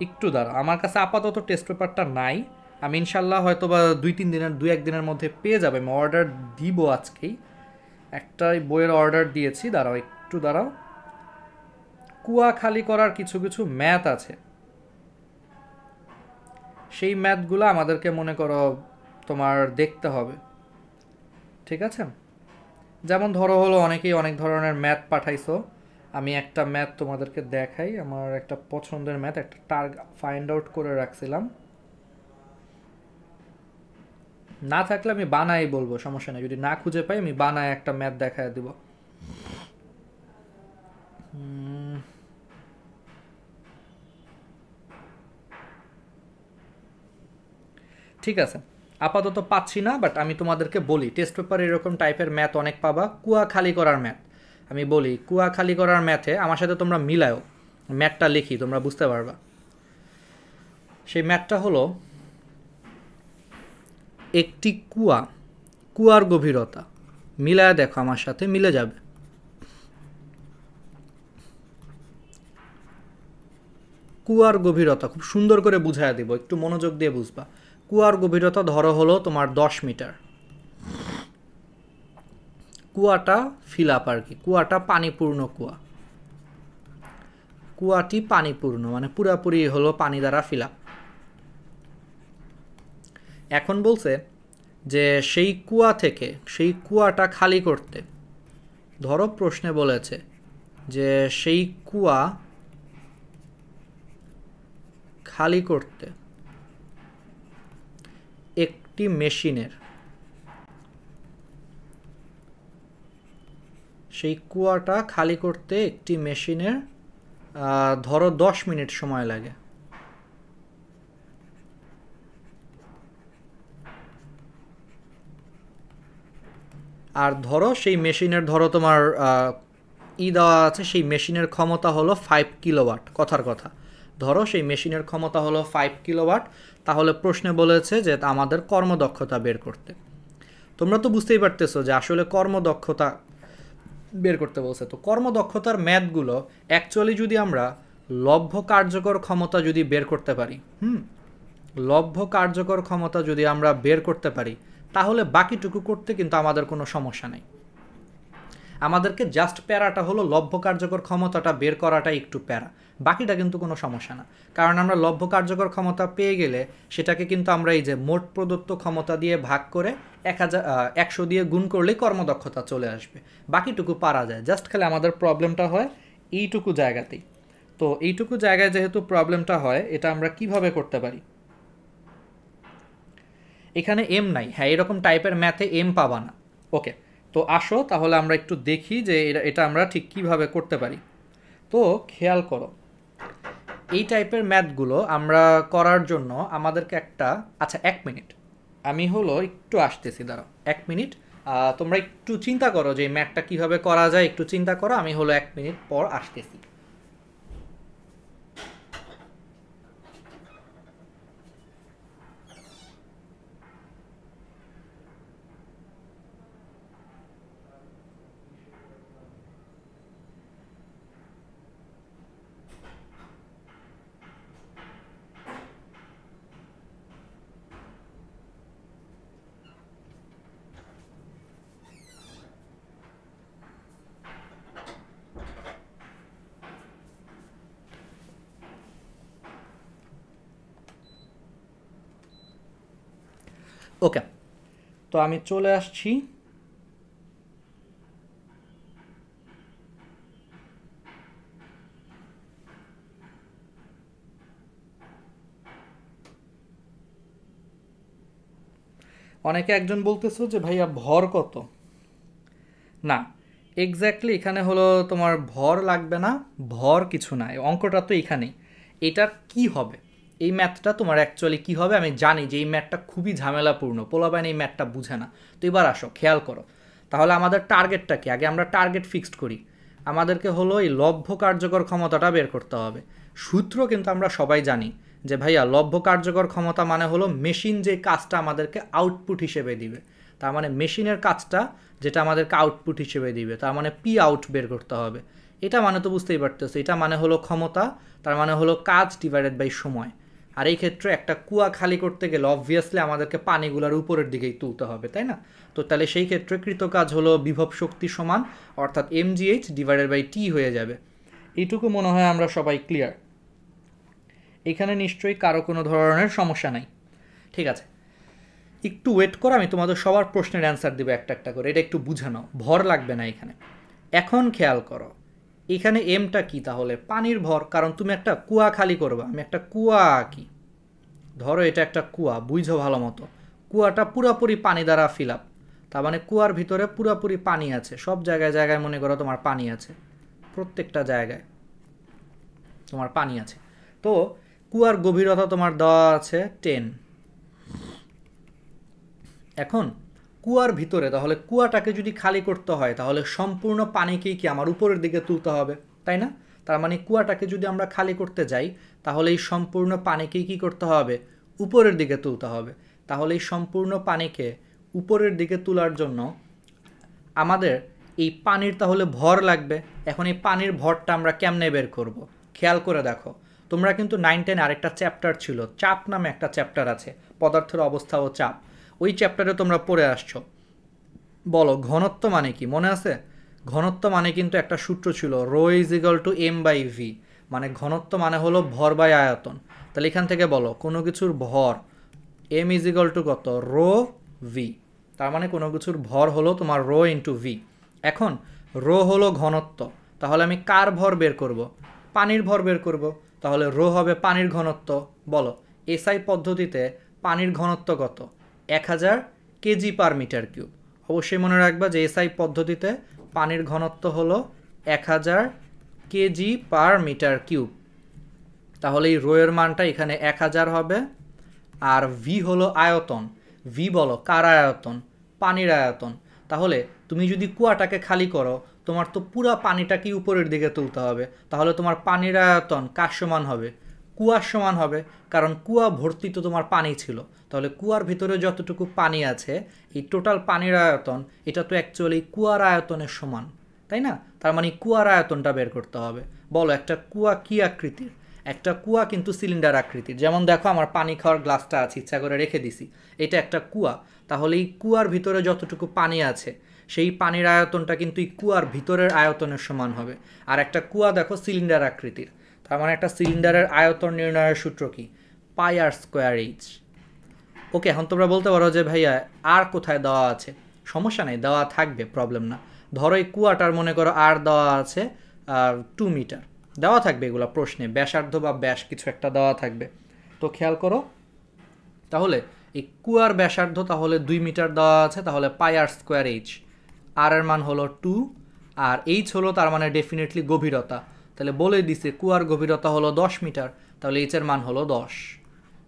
Speaker 1: একটু দাঁড়াও, আমার কাছে আপাতত টেস্ট পেপারটা নাই, আমি ইনশাল্লাহ হয়তো বা 2-1 দিনের মধ্যে পেয়ে যাবে। আমি অর্ডার দিব আজকেই, একটা বইয়ের অর্ডার দিয়েছি। দাঁড়াও একটু দাঁড়াও, কুয়া খালি করার কিছু কিছু ম্যাথ আছে, সেই ম্যাথগুলো আমাদেরকে মনে করো তোমার দেখতে হবে। ঠিক আছে, যেমন ধরো হলো অনেকেই অনেক ধরনের ম্যাথ পাঠাইছো, আমি একটা ম্যাথ তোমাদেরকে দেখাই, আমার একটা পছন্দের ম্যাথ, একটা ফাইন্ড আউট করে রাখছিলাম, না থাকলে আমি বানাই বলবো, সমস্যা নেই, যদি না খুঁজে পাই আমি বানায় একটা ম্যাথ দেখায় দিব। ঠিক আছে, আপাতত পাচ্ছি না, বাট আমি তোমাদেরকে বলি টেস্ট পেপারে এরকম টাইপের ম্যাথ অনেক পাবা, কুয়া খালি করার ম্যাথ। আমি বলি কুয়া খালি করার ম্যাথে আমার সাথে তোমরা মিলাও, ম্যাথটা লিখি তোমরা বুঝতে পারবা। সেই ম্যাথটা হলো একটি কুয়া, কুয়ার গভীরতা, মিলায় দেখো আমার সাথে, মিলে যাবে। কুয়ার গভীরতা খুব সুন্দর করে বুঝায় দিব, একটু মনোযোগ দিয়ে বুঝবা। কুয়ার গভীরতা ধরো হলো তোমার 10 মিটার। কুয়াটা ফিল আপ আর কি, কুয়াটা পানিপূর্ণ কুয়া, কুয়াটি পানিপূর্ণ মানে পুরাপুরি হলো পানি দ্বারা ফিল আপ। এখন বলছে যে সেই কুয়া থেকে সেই কুয়াটা খালি করতে, ধরো প্রশ্নে বলেছে যে সেই কুয়া খালি করতে একটি মেশিনের, সেই কুয়াটা খালি করতে একটি মেশিনের ধরো 10 মিনিট সময় লাগে। আর ধরো সেই মেশিনের ধরো তোমার দেওয়া আছে, সেই মেশিনের ক্ষমতা হলো 5 কিলোওয়াট, কথার কথা ধরো সেই মেশিনের ক্ষমতা হলো 5 কিলোওয়াট, তাহলে প্রশ্নে বলেছে যে আমাদের কর্মদক্ষতা বের করতে। তোমরা তো বুঝতেই পারতেছো যে আসলে কর্মদক্ষতা বের করতে বলছে। তো কর্মদক্ষতার ম্যাথগুলো অ্যাকচুয়ালি যদি আমরা লভ্য কার্যকর ক্ষমতা যদি বের করতে পারি, লভ্য কার্যকর ক্ষমতা যদি আমরা বের করতে পারি, তাহলে বাকিটুকু করতে কিন্তু আমাদের কোনো সমস্যা নেই। আমাদেরকে জাস্ট প্যারাটা হলো লভ্য কার্যকর ক্ষমতাটা বের করাটা একটু প্যারা, বাকিটা কিন্তু কোনো সমস্যা না। কারণ আমরা লভ্য কার্যকর ক্ষমতা পেয়ে গেলে সেটাকে কিন্তু আমরা এই যে মোট প্রদত্ত ক্ষমতা দিয়ে ভাগ করে 100 দিয়ে গুণ করলেই কর্মদক্ষতা চলে আসবে, বাকিটুকু পারা যায়। জাস্ট খালি আমাদের প্রবলেমটা হয় এইটুকু জায়গাতেই। তো এইটুকু জায়গায় যেহেতু প্রবলেমটা হয়, এটা আমরা কিভাবে করতে পারি, এখানে এম নাই, হ্যাঁ এরকম টাইপের ম্যাথে এম পাবা না। ওকে, তো আসো তাহলে আমরা একটু দেখি যে এটা আমরা ঠিক কিভাবে করতে পারি। তো খেয়াল করো, এই টাইপের ম্যাথগুলো আমরা করার জন্য আমাদেরকে একটা, আচ্ছা 1 মিনিট, আমি হলো একটু আসতেছি, দাঁড়াও 1 মিনিট, তোমরা একটু চিন্তা করো যে এই ম্যাথটা কীভাবে করা যায়, একটু চিন্তা করো, আমি হলো 1 মিনিট পর আসতেছি। ওকে, তো আমি চলে আসছি। অনেকে একজন বলতেছো যে ভাইয়া ভর কত, না এক্স্যাক্টলি এখানে হলো তোমার ভর লাগবে না, ভর কিছু না, অঙ্কটা তো এখানেই। এটার কি হবে, এই ম্যাথটা তোমার অ্যাকচুয়ালি কি হবে আমি জানি যে এই ম্যাথটা খুবই ঝামেলাপূর্ণ, পোলাপাইন এই ম্যাথটা বুঝে না। তো এবার আসো খেয়াল করো, তাহলে আমাদের টার্গেটটা কি, আগে আমরা টার্গেট ফিক্সড করি। আমাদেরকে হলো এই লভ্য কার্যকর ক্ষমতাটা বের করতে হবে। সূত্র কিন্তু আমরা সবাই জানি যে ভাইয়া লভ্য কার্যকর ক্ষমতা মানে হলো মেশিন যে কাজটা আমাদেরকে আউটপুট হিসেবে দিবে, তার মানে মেশিনের কাজটা যেটা আমাদেরকে আউটপুট হিসেবে দিবে, তার মানে পি আউট বের করতে হবে। এটা মানে তো বুঝতেই পারতেছো, এটা মানে হলো ক্ষমতা, তার মানে হলো কাজ ডিভাইডেড বাই সময়। আর এই ক্ষেত্রে একটা কুয়া খালি করতে গেলে অবভিয়াসলি আমাদেরকে পানিগুলোর উপরের দিকেই তুলতে হবে, তাই না? তো তাহলে সেই ক্ষেত্রে কৃতকাজ হলো বিভব শক্তি সমান অর্থাৎ mgh ডিভাইডেড বাই টি হয়ে যাবে। এইটুকু মনে হয় আমরা সবাই ক্লিয়ার। এখানে নিশ্চয়ই কারো কোনো ধরনের সমস্যা নাই, ঠিক আছে? একটু ওয়েট করো, আমি তোমাদের সবার প্রশ্নের অ্যান্সার দেবো একটা একটা করে, এটা একটু বুঝে নাও, ভর লাগবে না এখানে। এখন খেয়াল করো এখানে এমটা কি, তাহলে পানির ভর, কারণ তুমি একটা কুয়া খালি করবা, আমি একটা কুয়া আঁকি, ধরো এটা একটা কুয়া, বুঝো ভালো মতো, কুয়াটা পুরোপুরি পানি দ্বারা ফিল আপ, তার মানে কুয়ার ভিতরে পুরোপুরি পানি আছে, সব জায়গায় জায়গায় মনে করো তোমার পানি আছে, প্রত্যেকটা জায়গায় তোমার পানি আছে। তো কুয়ার গভীরতা তোমার দেওয়া আছে 10। এখন কুয়ার ভিতরে তাহলে কুয়াটাকে যদি খালি করতে হয় তাহলে সম্পূর্ণ পানিকেই কি আমার উপরের দিকে তুলতে হবে, তাই না? তার মানে কুয়াটাকে যদি আমরা খালি করতে যাই তাহলে এই সম্পূর্ণ পানিকেই কি করতে হবে, উপরের দিকে তুলতে হবে। তাহলে এই সম্পূর্ণ পানিকে উপরের দিকে তোলার জন্য আমাদের এই পানির তাহলে ভর লাগবে। এখন এই পানির ভরটা আমরা কেমনে বের করব? খেয়াল করে দেখো, তোমরা কিন্তু 9-10 আরেকটা চ্যাপ্টার ছিল, চাপ নামে একটা চ্যাপ্টার আছে, পদার্থের অবস্থা ও চাপ, ওই চ্যাপ্টারে তোমরা পড়ে আসছো। বলো ঘনত্ব মানে কি, মনে আছে? ঘনত্ব মানে কিন্তু একটা সূত্র ছিল, rho is equal to M by V, মানে ঘনত্ব মানে হলো ভর বাই আয়তন। তাহলে এখান থেকে বলো কোনো কিছুর ভর এম ইজ ইকুয়াল টু কত, রো ভি, তার মানে কোনো কিছুর ভর হলো তোমার রো ইন্টু ভি। এখন রো হলো ঘনত্ব, তাহলে আমি কার ভর বের করব? পানির ভর বের করব, তাহলে রো হবে পানির ঘনত্ব। বলো এসআই পদ্ধতিতে পানির ঘনত্ব কত? 1000 কেজি পার মিটার কিউব। অবশ্যই মনে রাখবা যে এসআই পদ্ধতিতে পানির ঘনত্ব হলো 1000 কেজি পার মিটার কিউব। তাহলে এই রো এর মানটা এখানে 1000 হবে। আর ভি হলো আয়তন, ভি বলো কার আয়তন? পানির আয়তন। তাহলে তুমি যদি কুয়াটাকে খালি করো তোমার তো পুরা পানিটাকেই উপরের দিকে তুলতে হবে, তাহলে তোমার পানির আয়তন কার সমান হবে? কুয়ার সমান হবে, কারণ কুয়া ভর্তি তো তোমার পানি ছিল। তাহলে কুয়ার ভিতরে যতটুকু পানি আছে এই টোটাল পানির আয়তন এটা তো অ্যাকচুয়ালি কুয়ার আয়তনের সমান, তাই না? তার মানে কুয়ার আয়তনটা বের করতে হবে। বলো একটা কুয়া কি আকৃতির? একটা কুয়া কিন্তু সিলিন্ডার আকৃতির, যেমন দেখো আমার পানি খাওয়ার গ্লাসটা আছে, ইচ্ছা করে রেখে দিছি, এটা একটা কুয়া। তাহলে এই কুয়ার ভিতরে যতটুকু পানি আছে সেই পানির আয়তনটা কিন্তু এই কুয়ার ভিতরের আয়তনের সমান হবে। আর একটা কুয়া দেখো সিলিন্ডার আকৃতির, তার মানে একটা সিলিন্ডারের আয়তন নির্ণয়ের সূত্র কি? পাই আর স্কোয়ার এইচ। ওকে, এখন তোমরা বলতে পারো যে ভাইয়া আর কোথায় দেওয়া আছে? সমস্যা নেই, দেওয়া থাকবে, প্রবলেম না। ধরো এই কুয়াটার মনে করো আর দেওয়া আছে 2 মিটার, দেওয়া থাকবে এগুলো প্রশ্নে, ব্যাসার্ধ বা ব্যাস কিছু একটা দেওয়া থাকবে। তো খেয়াল করো তাহলে এই কুয়ার ব্যাসার্ধ তাহলে 2 মিটার দেওয়া আছে, তাহলে পাই আর স্কোয়ার এইচ, আর এর মান হলো 2 আর এইচ হলো তার মানে ডেফিনেটলি গভীরতা, তাহলে বলে দিছে কুয়ার গভীরতা হলো 10 মিটার, তাহলে এইচের মান হলো 10।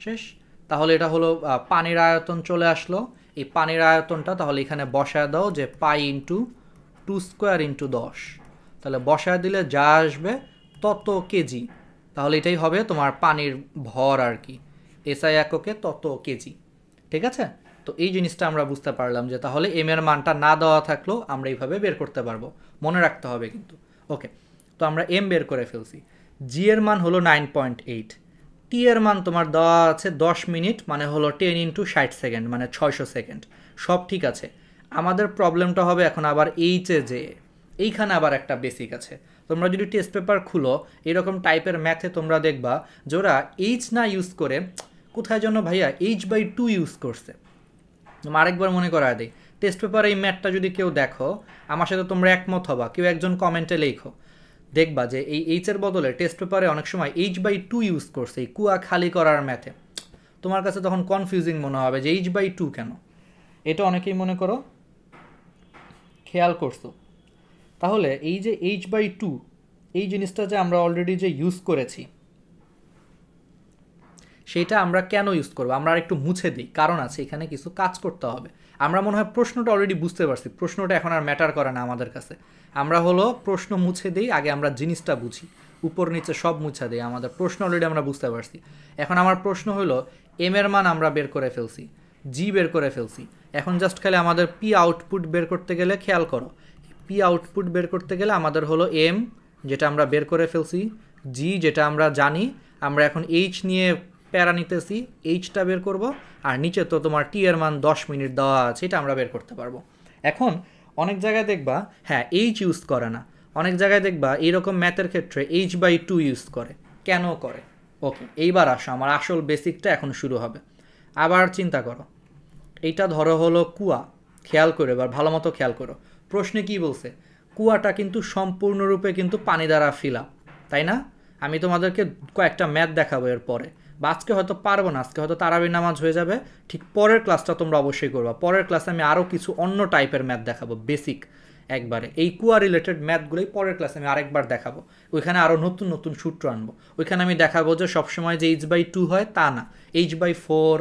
Speaker 1: শেষ। তাহলে এটা হলো পানির আয়তন চলে আসলো। এই পানির আয়তনটা তাহলে এখানে বসায় দাও যে পাই ইন্টু 2 স্কোয়ার ইন্টু 10, তাহলে বসায় দিলে যা আসবে তত কেজি, তাহলে এটাই হবে তোমার পানির ভর আর কি, এসআই এককে তত কেজি। ঠিক আছে? তো এই জিনিসটা আমরা বুঝতে পারলাম যে তাহলে এম এর মানটা না দেওয়া থাকলেও আমরা এইভাবে বের করতে পারবো, মনে রাখতে হবে কিন্তু। ওকে, তো আমরা এম বের করে ফেলছি। জি এর মান হলো 9.8, টি এর মান তোমার দেওয়া আছে 10 মিনিট, মানে হলো 10 ইন্টু 60 সেকেন্ড, মানে 600 সেকেন্ড। সব ঠিক আছে, আমাদের প্রবলেমটা হবে এখন আবার এইচে যে এইখানে আবার একটা বেসিক আছে। তোমরা যদি টেস্ট পেপার খুলো এরকম টাইপের ম্যাথে তোমরা দেখবা যে ওরা এইচ না ইউজ করে কোথায় যেন ভাইয়া h/2 ইউজ করছে। আরেকবার মনে করা দেয়, টেস্ট পেপারে এই ম্যাথটা যদি কেউ দেখো, আমার সাথে তোমরা একমত হবা, কেউ একজন কমেন্টে লেখো, দেখবা যে এই এইচের বদলে টেস্ট পেপারে অনেক সময় h/2 ইউজ করছে এই কুয়া খালি করার ম্যাথে। তোমার কাছে তখন কনফিউজিং মনে হবে যে h/2 কেন। এটা অনেকেই মনে করো খেয়াল করছো। তাহলে এই যে h/2 এই জিনিসটা যে আমরা অলরেডি যে ইউজ করেছি, সেটা আমরা কেন ইউজ করবো আমরা আর একটু মুছে দিই, কারণ আছে এখানে কিছু কাজ করতে হবে। আমরা মনে হয় প্রশ্নটা অলরেডি বুঝতে পারছি, প্রশ্নটা এখন আর ম্যাটার করে না আমাদের কাছে। আমরা হলো প্রশ্ন মুছে দিই, আগে আমরা জিনিসটা বুঝি, উপর নিচে সব মুছে দিই। আমাদের প্রশ্ন অলরেডি আমরা বুঝতে পারছি। এখন আমার প্রশ্ন হলো এম এর মান আমরা বের করে ফেলছি, জি বের করে ফেলছি, এখন জাস্ট খালি আমাদের পি আউটপুট বের করতে গেলে, খেয়াল করো, পি আউটপুট বের করতে গেলে আমাদের হলো এম যেটা আমরা বের করে ফেলছি, জি যেটা আমরা জানি, আমরা এখন এইচ নিয়ে প্যারা নিতেছি, এইচটা বের করব, আর নিচে তো তোমার টি এর মান 10 মিনিট দেওয়া আছে, এটা আমরা বের করতে পারবো। এখন অনেক জায়গায় দেখবা হ্যাঁ এইচ ইউজ করে না, অনেক জায়গায় দেখবা এইরকম ম্যাথের ক্ষেত্রে h/2 ইউজ করে। কেন করে? ওকে, এইবার আসো, আমার আসল বেসিকটা এখন শুরু হবে। আবার চিন্তা করো, এইটা ধরো হলো কুয়া, খেয়াল করে এবার ভালো মতো খেয়াল করো, প্রশ্নে কি বলছে, কুয়াটা কিন্তু সম্পূর্ণরূপে কিন্তু পানি দ্বারা ফিল আপ, তাই না? আমি তোমাদেরকে কয়েকটা ম্যাথ দেখাবো এর পরে, বা আজকে হয়তো পারবো না, আজকে হয়তো তারাবির নামাজ হয়ে যাবে, ঠিক পরের ক্লাসটা তোমরা অবশ্যই করবা। পরের ক্লাসে আমি আরও কিছু অন্য টাইপের ম্যাথ দেখাবো, বেসিক একবারে এই কুয়া রিলেটেড ম্যাথগুলোই পরের ক্লাসে আমি আরেকবার দেখাবো। ওইখানে আরও নতুন নতুন সূত্র আনবো, ওইখানে আমি দেখাবো যে সবসময় যে h/2 হয় তা না, h/4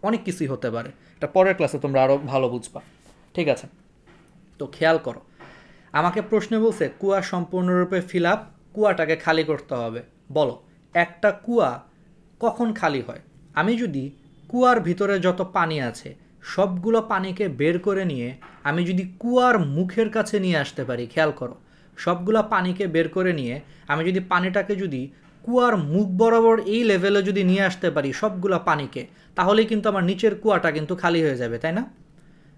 Speaker 1: অনেক কিছুই হতে পারে। এটা পরের ক্লাসে তোমরা আরও ভালো বুঝবা, ঠিক আছে? তো খেয়াল করো, আমাকে প্রশ্ন বলছে কুয়া সম্পূর্ণরূপে ফিল আপ, কুয়াটাকে খালি করতে হবে। বলো একটা কুয়া কখন খালি হয়? আমি যদি কুয়ার ভিতরে যত পানি আছে সবগুলো পানিকে বের করে নিয়ে আমি যদি কুয়ার মুখের কাছে নিয়ে আসতে পারি, খেয়াল করো, সবগুলো পানিকে বের করে নিয়ে আমি যদি পানিটাকে যদি কুয়ার মুখ বরাবর এই লেভেলে যদি নিয়ে আসতে পারি সবগুলো পানিকে, তাহলেই কিন্তু আমার নিচের কুয়াটা কিন্তু খালি হয়ে যাবে, তাই না?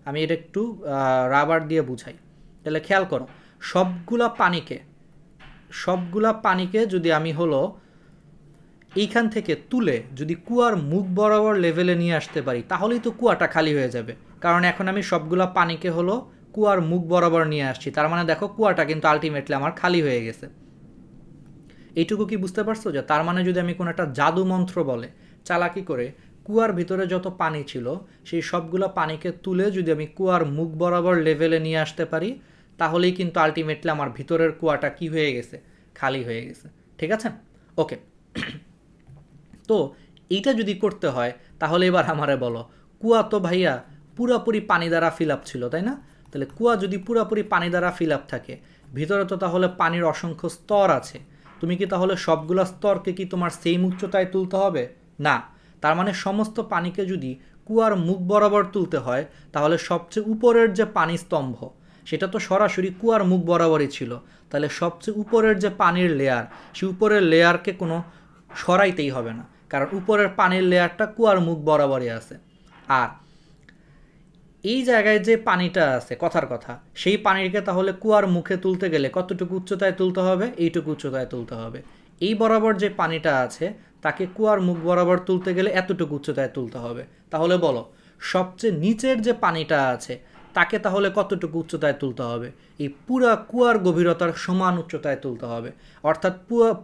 Speaker 1: আমি এটা একটু রাবার দিয়ে বুঝাই। তাহলে খেয়াল করো, সবগুলা পানিকে যদি আমি হলো এইখান থেকে তুলে যদি কুয়ার মুখ বরাবর লেভেলে নিয়ে আসতে পারি, তাহলেই তো কুয়াটা খালি হয়ে যাবে। কারণ এখন আমি সবগুলা পানিকে হলো কুয়ার মুখ বরাবর নিয়ে আসছি, তার মানে দেখো কুয়াটা কিন্তু আলটিমেটলি আমার খালি হয়ে গেছে। এইটুকু কি বুঝতে পারছো? যে তার মানে যদি আমি কোনো একটা জাদু মন্ত্র বলে চালাকি করে কুয়ার ভিতরে যত পানি ছিল সেই সবগুলো পানিকে তুলে যদি আমি কুয়ার মুখ বরাবর লেভেলে নিয়ে আসতে পারি, তাহলেই কিন্তু আলটিমেটলি আমার ভিতরের কুয়াটা কি হয়ে গেছে? খালি হয়ে গেছে, ঠিক আছে? ওকে, তো এইটা যদি করতে হয় তাহলে এবার আমারে বলো, কুয়া তো ভাইয়া পুরাপুরি পানি দ্বারা ফিল আপ ছিল, তাই না? তাহলে কুয়া যদি পুরাপুরি পানি দ্বারা ফিল আপ থাকে, ভিতরে তো তাহলে পানির অসংখ্য স্তর আছে, তুমি কি তাহলে সবগুলো স্তরকে কি তোমার সেম উচ্চতায় তুলতে হবে? না, তার মানে সমস্ত পানিকে যদি কুয়ার মুখ বরাবর তুলতে হয় তাহলে সবচেয়ে উপরের যে পানি স্তম্ভ সেটা তো সরাসরি কুয়ার মুখ বরাবরই ছিল, তাহলে সবচেয়ে উপরের যে পানির লেয়ার, সেই উপরের লেয়ারকে কোনো সরাইতেই হবে না, কারণ উপরের পানির লেয়ারটা কুয়ার মুখ বরাবরই আছে। আর এই জায়গায় যে পানিটা আছে, কথার কথা, সেই পানিকে তাহলে কুয়ার মুখে তুলতে গেলে কতটুকু উচ্চতায় তুলতে হবে? এইটুকু উচ্চতায় তুলতে হবে। এই বরাবর যে পানিটা আছে তাকে কুয়ার মুখ বরাবর তুলতে গেলে এতটুকু উচ্চতায় তুলতে হবে। তাহলে বলো সবচেয়ে নিচের যে পানিটা আছে তাকে তাহলে কতটুকু উচ্চতায় তুলতে হবে? এই পুরা কুয়ার গভীরতার সমান উচ্চতায় তুলতে হবে। অর্থাৎ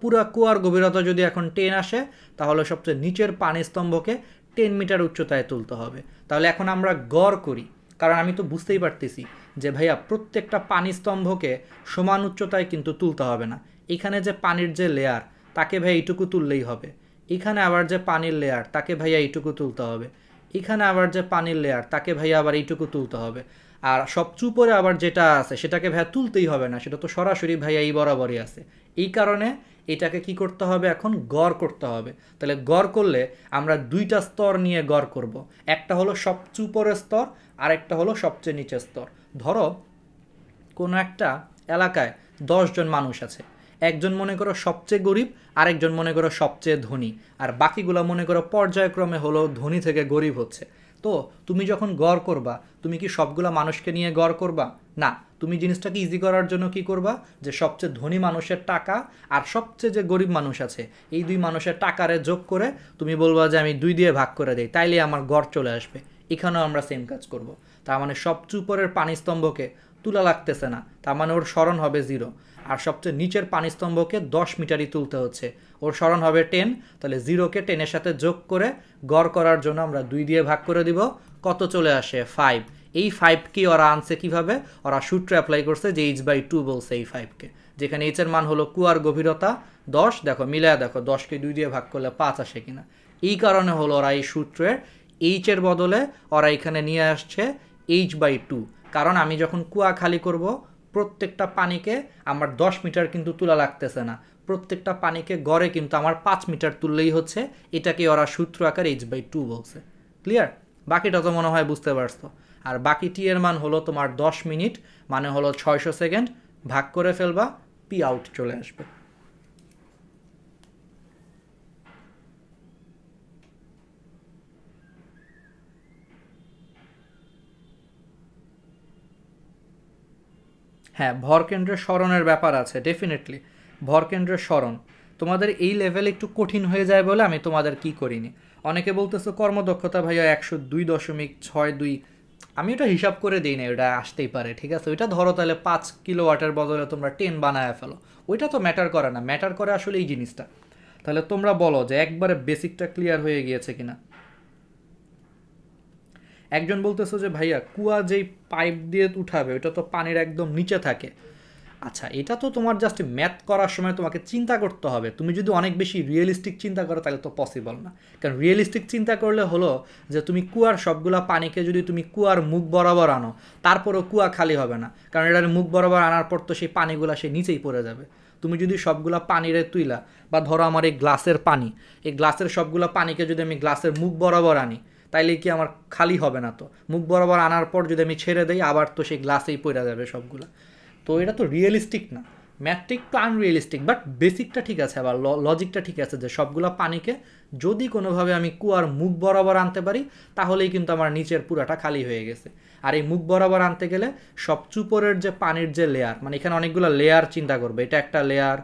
Speaker 1: পুরা কুয়ার গভীরতা যদি এখন 10 আসে, তাহলে সবচেয়ে নিচের পানি স্তম্ভকে 10 মিটার উচ্চতায় তুলতে হবে। তাহলে এখন আমরা গড় করি, কারণ আমি তো বুঝতেই পারতেছি যে ভাইয়া প্রত্যেকটা পানি স্তম্ভকে সমান উচ্চতায় কিন্তু তুলতে হবে না। এখানে যে পানির যে লেয়ার তাকে ভাই এইটুকু তুললেই হবে, এখানে আবার যে পানির লেয়ার তাকে ভাইয়া এইটুকু তুলতে হবে, এখানে আবার যে পানির লেয়ার তাকে ভাইয়া আবার এইটুকু তুলতে হবে, আর সবচেয়ে উপরে আবার যেটা আছে সেটাকে ভাইয়া তুলতেই হবে না, সেটা তো সরাসরি ভাইয়া এই বরাবরই আছে। এই কারণে এটাকে কি করতে হবে? এখন গড় করতে হবে। তাহলে গড় করলে আমরা দুইটা স্তর নিয়ে গড় করব, একটা হলো সবচেয়ে উপরের স্তর, আর একটা হলো সবচেয়ে নিচের স্তর। ধরো কোনো একটা এলাকায় 10 জন মানুষ আছে, একজন মনে করো সবচেয়ে গরিব, আরেকজন মনে করো সবচেয়ে ধনী, আর বাকিগুলো মনে করো পর্যায়ক্রমে হলো ধনী থেকে গরিব হচ্ছে। তো তুমি যখন গড় করবা, তুমি কি সবগুলা মানুষকে নিয়ে গড় করবা? না, তুমি জিনিসটাকে ইজি করার জন্য কি করবা, যে সবচেয়ে ধনী মানুষের টাকা আর সবচেয়ে যে গরিব মানুষ আছে এই দুই মানুষের টাকারে যোগ করে তুমি বলবা যে আমি 2 দিয়ে ভাগ করে দেই, তাইলে আমার গড় চলে আসবে। এখানেও আমরা সেম কাজ করব। তার মানে সবচেয়ে উপরের পানি স্তম্ভকে তুলা লাগতেছে না, তার মানে ওর স্মরণ হবে 0, আর সবচেয়ে নিচের পানি স্তম্ভকে 10 মিটারই তুলতে হচ্ছে, ওর স্মরণ হবে 10। তাহলে 0কে 10-এর সাথে যোগ করে গড় করার জন্য আমরা 2 দিয়ে ভাগ করে দিব, কত চলে আসে? 5। এই 5কে ওরা আনছে কীভাবে, ওরা সূত্র অ্যাপ্লাই করছে যে h/2 বলছে এই 5কে, যেখানে এইচের মান হলো কুয়ার গভীরতা 10, দেখো মিলায় দেখো 10কে 2 দিয়ে ভাগ করলে 5 আসে কিনা। এই কারণে হলো ওরা এই সূত্রের এইচের বদলে ওরা এখানে নিয়ে আসছে h/2, কারণ আমি যখন কুয়া খালি করব প্রত্যেকটা পানিকে আমার 10 মিটার কিন্তু তোলা লাগতেছে না, প্রত্যেকটা পানিকে গড়ে কিন্তু আমার 5 মিটার তুললেই হচ্ছে, এটাকে ওরা সূত্র আকার h/2 বলছে। ক্লিয়ার? বাকিটা তো মনে হয় বুঝতে পারছো। আর বাকি টি এর মান হলো তোমার 10 মিনিট, মানে হলো 600 সেকেন্ড, ভাগ করে ফেলবা, পি আউট চলে আসবে। হ্যাঁ, ভরকেন্দ্রের স্মরণের ব্যাপার আছে, ডেফিনেটলি ভরকেন্দ্রের স্মরণ তোমাদের এই লেভেলে একটু কঠিন হয়ে যায় বলে আমি তোমাদের কি করিনি। অনেকে বলতেছো কর্মদক্ষতা ভাইয়া 102.62, আমি ওটা হিসাব করে দিই না, ওটা আসতেই পারে, ঠিক আছে, ওইটা ধরো তাহলে 5 কিলোওয়াটের বদলে তোমরা 10 বানায় ফেলো, ওইটা তো ম্যাটার করে না, ম্যাটার করে আসলে এই জিনিসটা। তাহলে তোমরা বলো যে একবারে বেসিকটা ক্লিয়ার হয়ে গিয়েছে কিনা। একজন বলতেছো যে ভাইয়া কুয়া যেই পাইপ দিয়ে উঠাবে ওইটা তো পানির একদম নিচে থাকে। আচ্ছা, এটা তো তোমার জাস্ট ম্যাথ করার সময় তোমাকে চিন্তা করতে হবে, তুমি যদি অনেক বেশি রিয়েলিস্টিক চিন্তা করো তাহলে তো পসিবল না। কারণ রিয়েলিস্টিক চিন্তা করলে হলো যে তুমি কুয়ার সবগুলা পানিকে যদি তুমি কুয়ার মুখ বরাবর আনো, তারপরেও কুয়া খালি হবে না, কারণ এটার মুখ বরাবর আনার পর তো সেই পানিগুলা সে নিচেই পড়ে যাবে। তুমি যদি সবগুলা পানিরে তুইলা, বা ধরো আমার এই গ্লাসের পানি, এই গ্লাসের সবগুলা পানিকে যদি আমি গ্লাসের মুখ বরাবর আনি, তাইলে কি আমার খালি হবে না? তো মুখ বরাবর আনার পর যদি আমি ছেড়ে দেই আবার তো সেই গ্লাসেই পড়ে যাবে সবগুলা। তো এটা তো রিয়েলিস্টিক না, ম্যাথটা একটু আনরিয়েলিস্টিক, বাট বেসিকটা ঠিক আছে, আবার লজিকটা ঠিক আছে যে সবগুলো পানিকে যদি কোনোভাবে আমি কুয়ার মুখ বরাবর আনতে পারি তাহলেই কিন্তু আমার নিচের পুরাটা খালি হয়ে গেছে। আর এই মুখ বরাবর আনতে গেলে সব চুপরের যে পানির যে লেয়ার, মানে এখানে অনেকগুলো লেয়ার চিন্তা করবে, এটা একটা লেয়ার,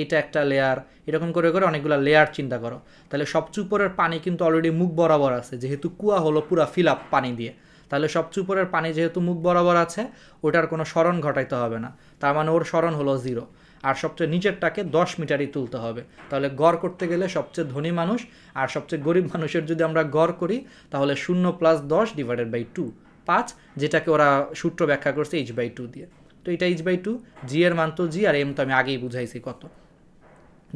Speaker 1: এটা একটা লেয়ার, এরকম করে করে অনেকগুলো লেয়ার চিন্তা করো, তাহলে সব চুপরের পানি কিন্তু অলরেডি মুখ বরাবর আছে, যেহেতু কুয়া হলো পুরা ফিল আপ পানি দিয়ে, তাহলে সব চুপরের পানি যেহেতু মুখ বরাবর আছে ওটার কোনো স্মরণ ঘটাইতে হবে না, তার মানে ওর স্মরণ হলো 0। আর সবচেয়ে নিচেরটাকে 10 মিটারই তুলতে হবে। তাহলে গড় করতে গেলে সবচেয়ে ধনী মানুষ আর সবচেয়ে গরিব মানুষের যদি আমরা গড় করি তাহলে 0 + 10 / 2, 5, যেটাকে ওরা সূত্র ব্যাখ্যা করছে h/2 দিয়ে। তো এটা h/2, জি এর মান তো জি, আর এম তো আমি আগেই বুঝাইছি কত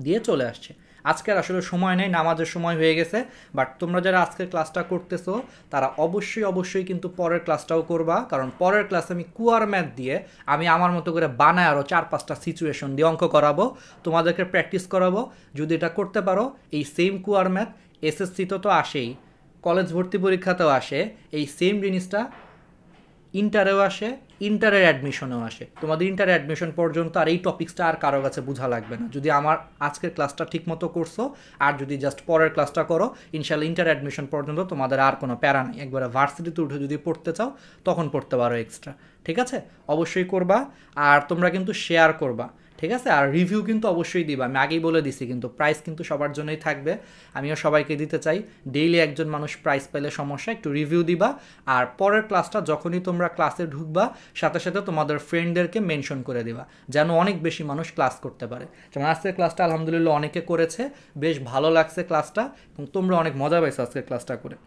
Speaker 1: দিয়ে চলে আসছে। আজকের আসলে সময় নেই, নামাজের সময় হয়ে গেছে, বাট তোমরা যারা আজকের ক্লাসটা করতেছো তারা অবশ্যই কিন্তু পরের ক্লাসটাও করবা, কারণ পরের ক্লাসে আমি কুয়ার ম্যাথ দিয়ে আমি আমার মতো করে বানায় আরও 4-5টা সিচুয়েশন দিয়ে অঙ্ক করাবো, তোমাদেরকে প্র্যাকটিস করাবো। যদি এটা করতে পারো, এই সেম কুয়ার ম্যাথ এসএসসিতে তো আসেই, কলেজ ভর্তি পরীক্ষাতেও আসে, এই সেম জিনিসটা ইন্টারেও আসে, ইন্টারের অ্যাডমিশনেও আসে। তোমাদের ইন্টার অ্যাডমিশন পর্যন্ত আর এই টপিক্সটা আর কারো কাছে বোঝা লাগবে না, যদি আমার আজকের ক্লাসটা ঠিক মতো করছো, আর যদি জাস্ট পরের ক্লাসটা করো, ইনশাল্লাহ ইন্টার অ্যাডমিশন পর্যন্ত তোমাদের আর কোনো প্যারা নেই। একবারে ভার্সিটিতে উঠে যদি পড়তে চাও তখন পড়তে পারো এক্সট্রা, ঠিক আছে? অবশ্যই করবা, আর তোমরা কিন্তু শেয়ার করবা, ঠিক আছে? আর রিভিউ কিন্তু অবশ্যই দিবা, আমি আগেই বলে দিছি, কিন্তু প্রাইস কিন্তু সবার জন্যই থাকবে, আমিও সবাইকে দিতে চাই। ডেইলি একজন মানুষ প্রাইস পেলে সমস্যা, একটু রিভিউ দিবা। আর পরের ক্লাসটা যখনই তোমরা ক্লাসে ঢুকবা সাথে সাথে তোমাদের ফ্রেন্ডদেরকে মেনশন করে দিবা, যেন অনেক বেশি মানুষ ক্লাস করতে পারে। যেমন আজকের ক্লাসটা আলহামদুলিল্লাহ অনেকে করেছে, বেশ ভালো লাগছে ক্লাসটা, এবং তোমরা অনেক মজা পাইছো আজকের ক্লাসটা করে।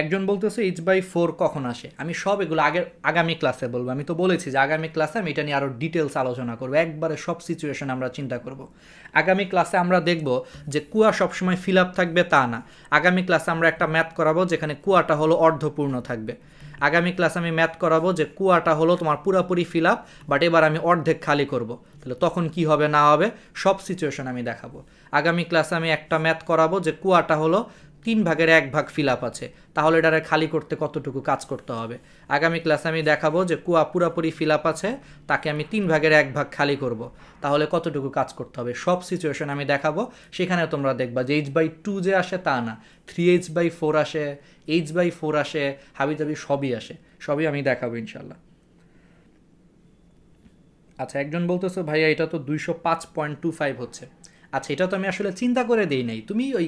Speaker 1: একজন বলতেছে h/4 কখন আসে, আমি সব এগুলো আগামী ক্লাসে বলবো। আমি তো বলেছি যে আগামী ক্লাসে আমি এটা নিয়ে আরও ডিটেলস আলোচনা করবো, একবারে সব সিচুয়েশন আমরা চিন্তা করব। আগামী ক্লাসে আমরা দেখব যে কুয়া সবসময় ফিল আপ থাকবে তা না, আগামী ক্লাসে আমরা একটা ম্যাথ করাবো যেখানে কুয়াটা হলো অর্ধপূর্ণ থাকবে। আগামী ক্লাসে আমি ম্যাথ করাবো যে কুয়াটা হলো তোমার পুরাপুরি ফিল আপ, বাট এবার আমি অর্ধেক খালি করব, তাহলে তখন কি হবে না হবে সব সিচুয়েশন আমি দেখাবো। আগামী ক্লাসে আমি একটা ম্যাথ করাবো যে কুয়াটা হলো 3/1 ফিল আপ আছে, তাহলে এটারে খালি করতে কতটুকু কাজ করতে হবে। আগামী ক্লাসে আমি দেখাবো যে কুয়া পুরাপুরি ফিল আপ আছে, তাকে আমি 3/1 খালি করব, তাহলে কতটুকু কাজ করতে হবে। সব সিচুয়েশন আমি দেখাবো, সেখানে তোমরা দেখবা যে h/2 যে আসে তা না, 3h/4 আসে, h/4 আসে, হাবিজাবি সবই আসে, সবই আমি দেখাবো ইনশাল্লাহ। আচ্ছা, একজন বলতেছো ভাইয়া এটা তো 205.25 হচ্ছে। আচ্ছা, এটা তো আমি আসলে চিন্তা করে দিই নাই, তুমি ওই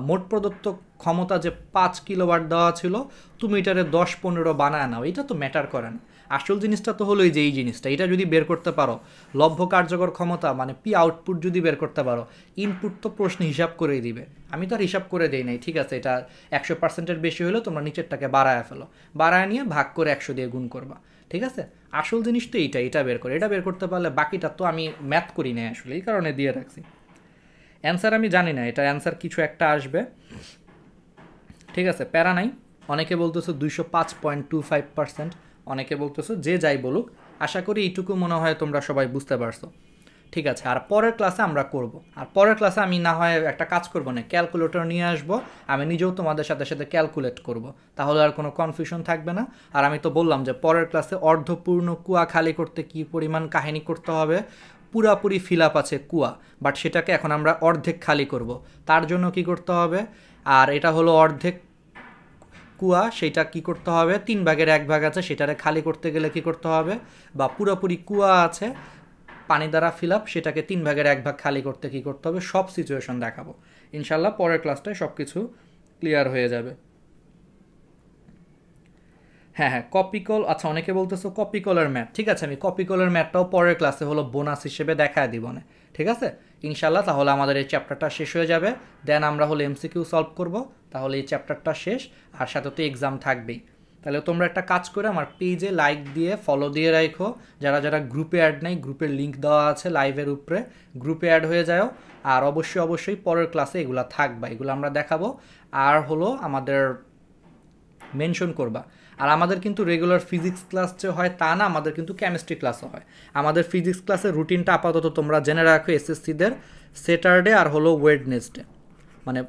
Speaker 1: মোট প্রদত্ত ক্ষমতা যে 5 কিলোওয়াট দেওয়া ছিল তুমি এটারে 10-15 বানায় নাও, এটা তো ম্যাটার করে না। আসল জিনিসটা তো হলো এই জিনিসটা, এটা যদি বের করতে পারো, লব্ধ কার্যকর ক্ষমতা মানে পি আউটপুট যদি বের করতে পারো, ইনপুট তো প্রশ্ন হিসাব করেই দিবে। আমি তো আর হিসাব করে দেই নাই, ঠিক আছে, এটা 100%-এর বেশি হলেও তোমরা নিচেরটাকে বাড়ায় ফেলো, বাড়ায় নিয়ে ভাগ করে 100 দিয়ে গুণ করবা, ঠিক আছে। আসল জিনিস তো এটা বের করে, এটা বের করতে পারলে বাকিটা তো আমি ম্যাথ করি নাই আসলে, এই কারণে দিয়ে রাখছি। অ্যান্সার আমি জানি না, এটা অ্যান্সার কিছু একটা আসবে, ঠিক আছে, প্যারা নাই। অনেকে বলতেছো 205.25%, অনেকে বলতেছো, যে যাই বলুক, আশা করি এইটুকু মনে হয় তোমরা সবাই বুঝতে পারছো, ঠিক আছে। আর পরের ক্লাসে আমরা করব, আর পরের ক্লাসে আমি না হয় একটা কাজ করবো না, ক্যালকুলেটর নিয়ে আসবো, আমি নিজেও তোমাদের সাথে সাথে ক্যালকুলেট করব, তাহলে আর কোনো কনফিউশন থাকবে না। আর আমি তো বললাম যে পরের ক্লাসে অর্ধপূর্ণ কুয়া খালি করতে কী পরিমাণ কাহিনী করতে হবে, পুরাপুরি ফিল আপ আছে কুয়া, বাট সেটাকে এখন আমরা অর্ধেক খালি করব, তার জন্য কি করতে হবে, আর এটা হলো অর্ধেক কুয়া, সেটা কি করতে হবে, 3 ভাগের 1 ভাগ আছে, সেটারে খালি করতে গেলে কি করতে হবে, বা পুরোপুরি কুয়া আছে পানি দ্বারা ফিল আপ, সেটাকে 3 ভাগের 1 ভাগ খালি করতে কি করতে হবে, সব সিচুয়েশন দেখাবো ইনশাল্লাহ। পরের ক্লাসটায় সব কিছু ক্লিয়ার হয়ে যাবে। হ্যাঁ হ্যাঁ, কপিকল, আচ্ছা অনেকে বলতেছো কপিকলের ম্যাথ, ঠিক আছে, আমি কপিকলের ম্যাথটাও পরের ক্লাসে হলো বোনাস হিসেবে দেখায় দিব না, ঠিক আছে ইনশাল্লাহ। তাহলে আমাদের এই চ্যাপ্টারটা শেষ হয়ে যাবে, দেন আমরা হলো এমসিকিউ সলভ করব, তাহলে এই চ্যাপ্টারটা শেষ, আর সাথে তো এক্সাম থাকবেই। তাহলে তোমরা একটা কাজ করে আমার পেজে লাইক দিয়ে ফলো দিয়ে রাখো, যারা যারা গ্রুপে অ্যাড নেই, গ্রুপের লিঙ্ক দেওয়া আছে লাইভের উপরে, গ্রুপে অ্যাড হয়ে যাও। আর অবশ্যই পরের ক্লাসে এগুলো থাকবা, এগুলো আমরা দেখাবো, আর হলো আমাদের মেনশন করবা। আর আমাদের কিন্তু রেগুলার ফিজিক্স ক্লাস যে হয় তা না, আমাদের কিন্তু কেমিস্ট্রি ক্লাসও হয়। আমাদের ফিজিক্স ক্লাসের রুটিনটা আপাতত তোমরা জেনে রাখো, এসএসসিদের স্যাটারডে আর হলো ওয়েডনেসডে, মানে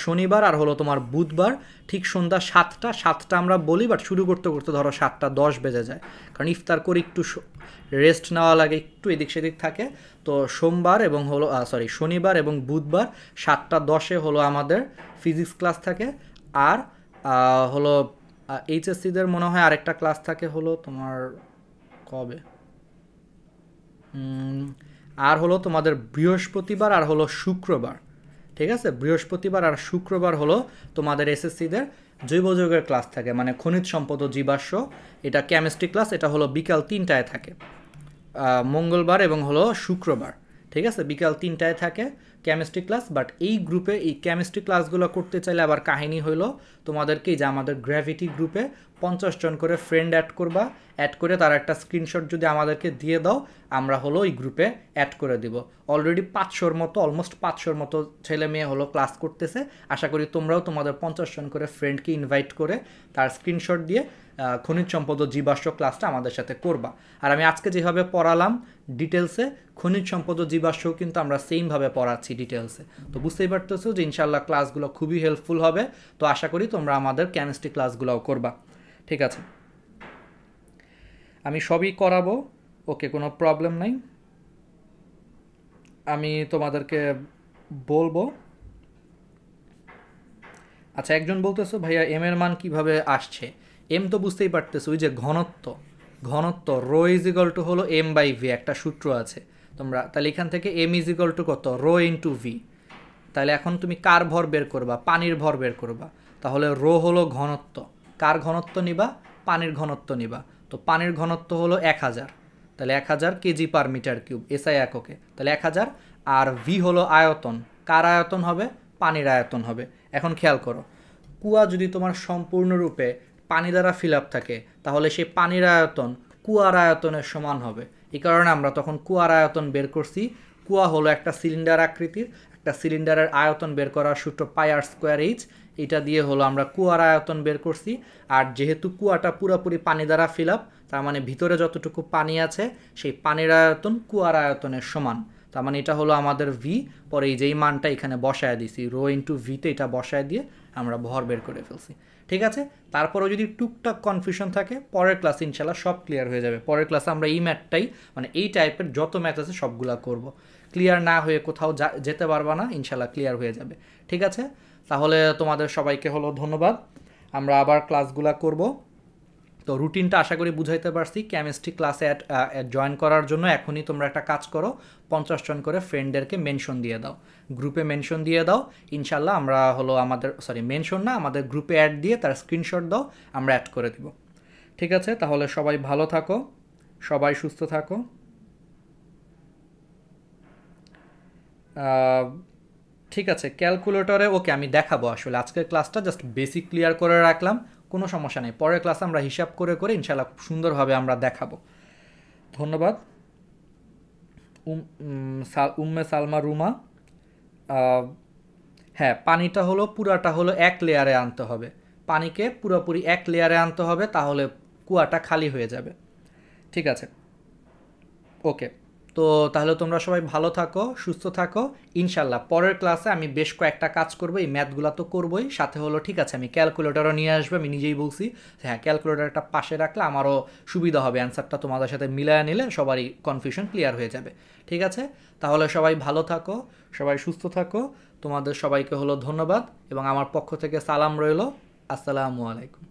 Speaker 1: শনিবার আর হলো তোমার বুধবার, ঠিক সন্ধ্যা 7টা আমরা বলি, বাট শুরু করতে করতে ধরো 7:10 বেজে যায়, কারণ ইফতার করে একটু রেস্ট নেওয়া লাগে, একটু এদিক সেদিক থাকে। তো সোমবার এবং হলো শনিবার এবং বুধবার 7:10 হলো আমাদের ফিজিক্স ক্লাস থাকে। আর হলো এইচএসসিদের মনে হয় আরেকটা ক্লাস থাকে হলো তোমার কবে, আর হলো তোমাদের বৃহস্পতিবার আর হলো শুক্রবার, ঠিক আছে, বৃহস্পতিবার আর শুক্রবার হলো তোমাদের এসএসসিদের জৈব যৌগের ক্লাস থাকে, মানে খনিজ সম্পদ ও জীবাশ্ম, এটা কেমিস্ট্রি ক্লাস, এটা হলো বিকাল 3টায় থাকে, মঙ্গলবার এবং হলো শুক্রবার, ঠিক আছে, বিকাল 3টায় থাকে কেমিস্ট্রি ক্লাস। বাট এই গ্রুপে এই কেমিস্ট্রি ক্লাসগুলো করতে চাইলে আবার কাহিনী হইলো তোমাদেরকে, যে আমাদের গ্র্যাভিটি গ্রুপে 50 জন করে ফ্রেন্ড অ্যাড করবা, অ্যাড করে তার একটা স্ক্রিনশট যদি আমাদেরকে দিয়ে দাও, আমরা হলো এই গ্রুপে অ্যাড করে দিব। অলরেডি 500-র মতো, অলমোস্ট 500-র মতো ছেলে মেয়ে হলো ক্লাস করতেছে, আশা করি তোমরাও তোমাদের 50 জন করে ফ্রেন্ডকে ইনভাইট করে তার স্ক্রিনশট দিয়ে খনিজ সম্পদ ও জীবাশ্ম ক্লাসটা আমাদের সাথে করবা। আর আমি আজকে যেভাবে পড়ালাম ডিটেলসে, খনিজ সম্পদ ও জীবাশ্মও কিন্তু আমরা সেমভাবে পড়াচ্ছি ডিটেলসে, তো বুঝতেই পারতেছো যে ইনশাল্লাহ ক্লাসগুলো খুবই হেল্পফুল হবে। তো আশা করি তোমরা আমাদের কেমিস্ট্রি ক্লাসগুলোও করবা, ঠিক আছে, আমি সবই করাবো, ওকে, কোনো প্রবলেম নাই, আমি তোমাদেরকে বলবো। আচ্ছা, একজন বলতেছো ভাইয়া এম এর মান কিভাবে আসছে, এম তো বুঝতেই পারতেছো, ওই যে ঘনত্ব রো ইজ ইকুয়াল টু হলো এম বাই ভি, একটা সূত্র আছে তোমরা, তাহলে এখান থেকে এম ইজ ইকুয়াল টু কত, রো ইন্টু ভি। তাহলে এখন তুমি কার ভর বের করবা, পানির ভর বের করবা, তাহলে রো হলো ঘনত্ব, কার ঘনত্ব নিবা, পানির ঘনত্ব নিবা, তো পানির ঘনত্ব হলো 1000, তাহলে 1000 KG per metre cube, SI এককে, তাহলে 1000। আর ভি হলো আয়তন, কার আয়তন হবে, পানির আয়তন হবে। এখন খেয়াল করো, কুয়া যদি তোমার সম্পূর্ণরূপে পানি দ্বারা ফিল আপ থাকে, তাহলে সেই পানির আয়তন কুয়ার আয়তনের সমান হবে। এই কারণে আমরা তখন কুয়ার আয়তন বের করছি। কুয়া হলো একটা সিলিন্ডার আকৃতির, একটা সিলিন্ডারের আয়তন বের করার সূত্র πr²h, এটা দিয়ে হলো আমরা কুয়ার আয়তন বের করছি। আর যেহেতু কুয়াটা পুরোপুরি পানি দ্বারা ফিল আপ, তার মানে ভিতরে যতটুকু পানি আছে সেই পানির আয়তন কুয়ার আয়তনের সমান, তার মানে এটা হলো আমাদের ভি। পরে এই যেই মানটা এখানে বসায় দিছি, রো ইন্টু ভিতে এটা বসায় দিয়ে আমরা ভর বের করে ফেলছি, ঠিক আছে। তারপরেও যদি টুকটাক কনফিউশন থাকে, পরের ক্লাসে ইনশাল্লাহ সব ক্লিয়ার হয়ে যাবে। পরের ক্লাসে আমরা এই ম্যাথটাই, মানে এই টাইপের যত ম্যাথ আছে সবগুলা করব। ক্লিয়ার না হয়ে কোথাও যেতে পারবা না, ইনশাল্লাহ ক্লিয়ার হয়ে যাবে, ঠিক আছে। তাহলে তোমাদের সবাইকে হলো ধন্যবাদ, আমরা আবার ক্লাসগুলা করব। তো রুটিনটা আশা করি বুঝাইতে পারছি। কেমিস্ট্রি ক্লাসে জয়েন করার জন্য এখনই তোমরা একটা কাজ করো, 50 জন করে ফ্রেন্ডদেরকে মেনশন দিয়ে দাও, গ্রুপে মেনশন দিয়ে দাও, ইনশাল্লাহ আমরা হলো আমাদের মেনশন না, আমাদের গ্রুপে অ্যাড দিয়ে তার স্ক্রিনশট দাও, আমরা অ্যাড করে দিব, ঠিক আছে, তাহলে সবাই ভালো থাকো, সবাই সুস্থ থাকো। ঠিক আছে, ক্যালকুলেটরে ওকে আমি দেখাবো। আসলে আজকের ক্লাসটা জাস্ট বেসিক ক্লিয়ার করে রাখলাম, কোনো সমস্যা নেই। পরের ক্লাসে আমরা হিসাব করে করে ইনশাল্লাহ খুব সুন্দরভাবে আমরা দেখাবো। ধন্যবাদ। উম্মে সালমা রুমা। হ্যাঁ, পানিটা হলো পুরাটা হলো এক লেয়ারে আনতে হবে, পানিকে পুরোপুরি এক লেয়ারে আনতে হবে, তাহলে কুয়াটা খালি হয়ে যাবে। ঠিক আছে, ওকে। তো তাহলে তোমরা সবাই ভালো থাকো, সুস্থ থাকো। ইনশাল্লাহ পরের ক্লাসে আমি বেশ কয়েকটা কাজ করবো, এই ম্যাথগুলো তো করবোই, সাথে হলো ঠিক আছে আমি ক্যালকুলেটরও নিয়ে আসবো। আমি নিজেই বলছি হ্যাঁ, ক্যালকুলেটরটা পাশে রাখলে আমারও সুবিধা হবে, অ্যান্সারটা তোমাদের সাথে মিলায় নিলে সবারই কনফিউশন ক্লিয়ার হয়ে যাবে। ঠিক আছে, তাহলে সবাই ভালো থাকো, সবাই সুস্থ থাকো। তোমাদের সবাইকে হলো ধন্যবাদ এবং আমার পক্ষ থেকে সালাম রইল। আসসালামু আলাইকুম।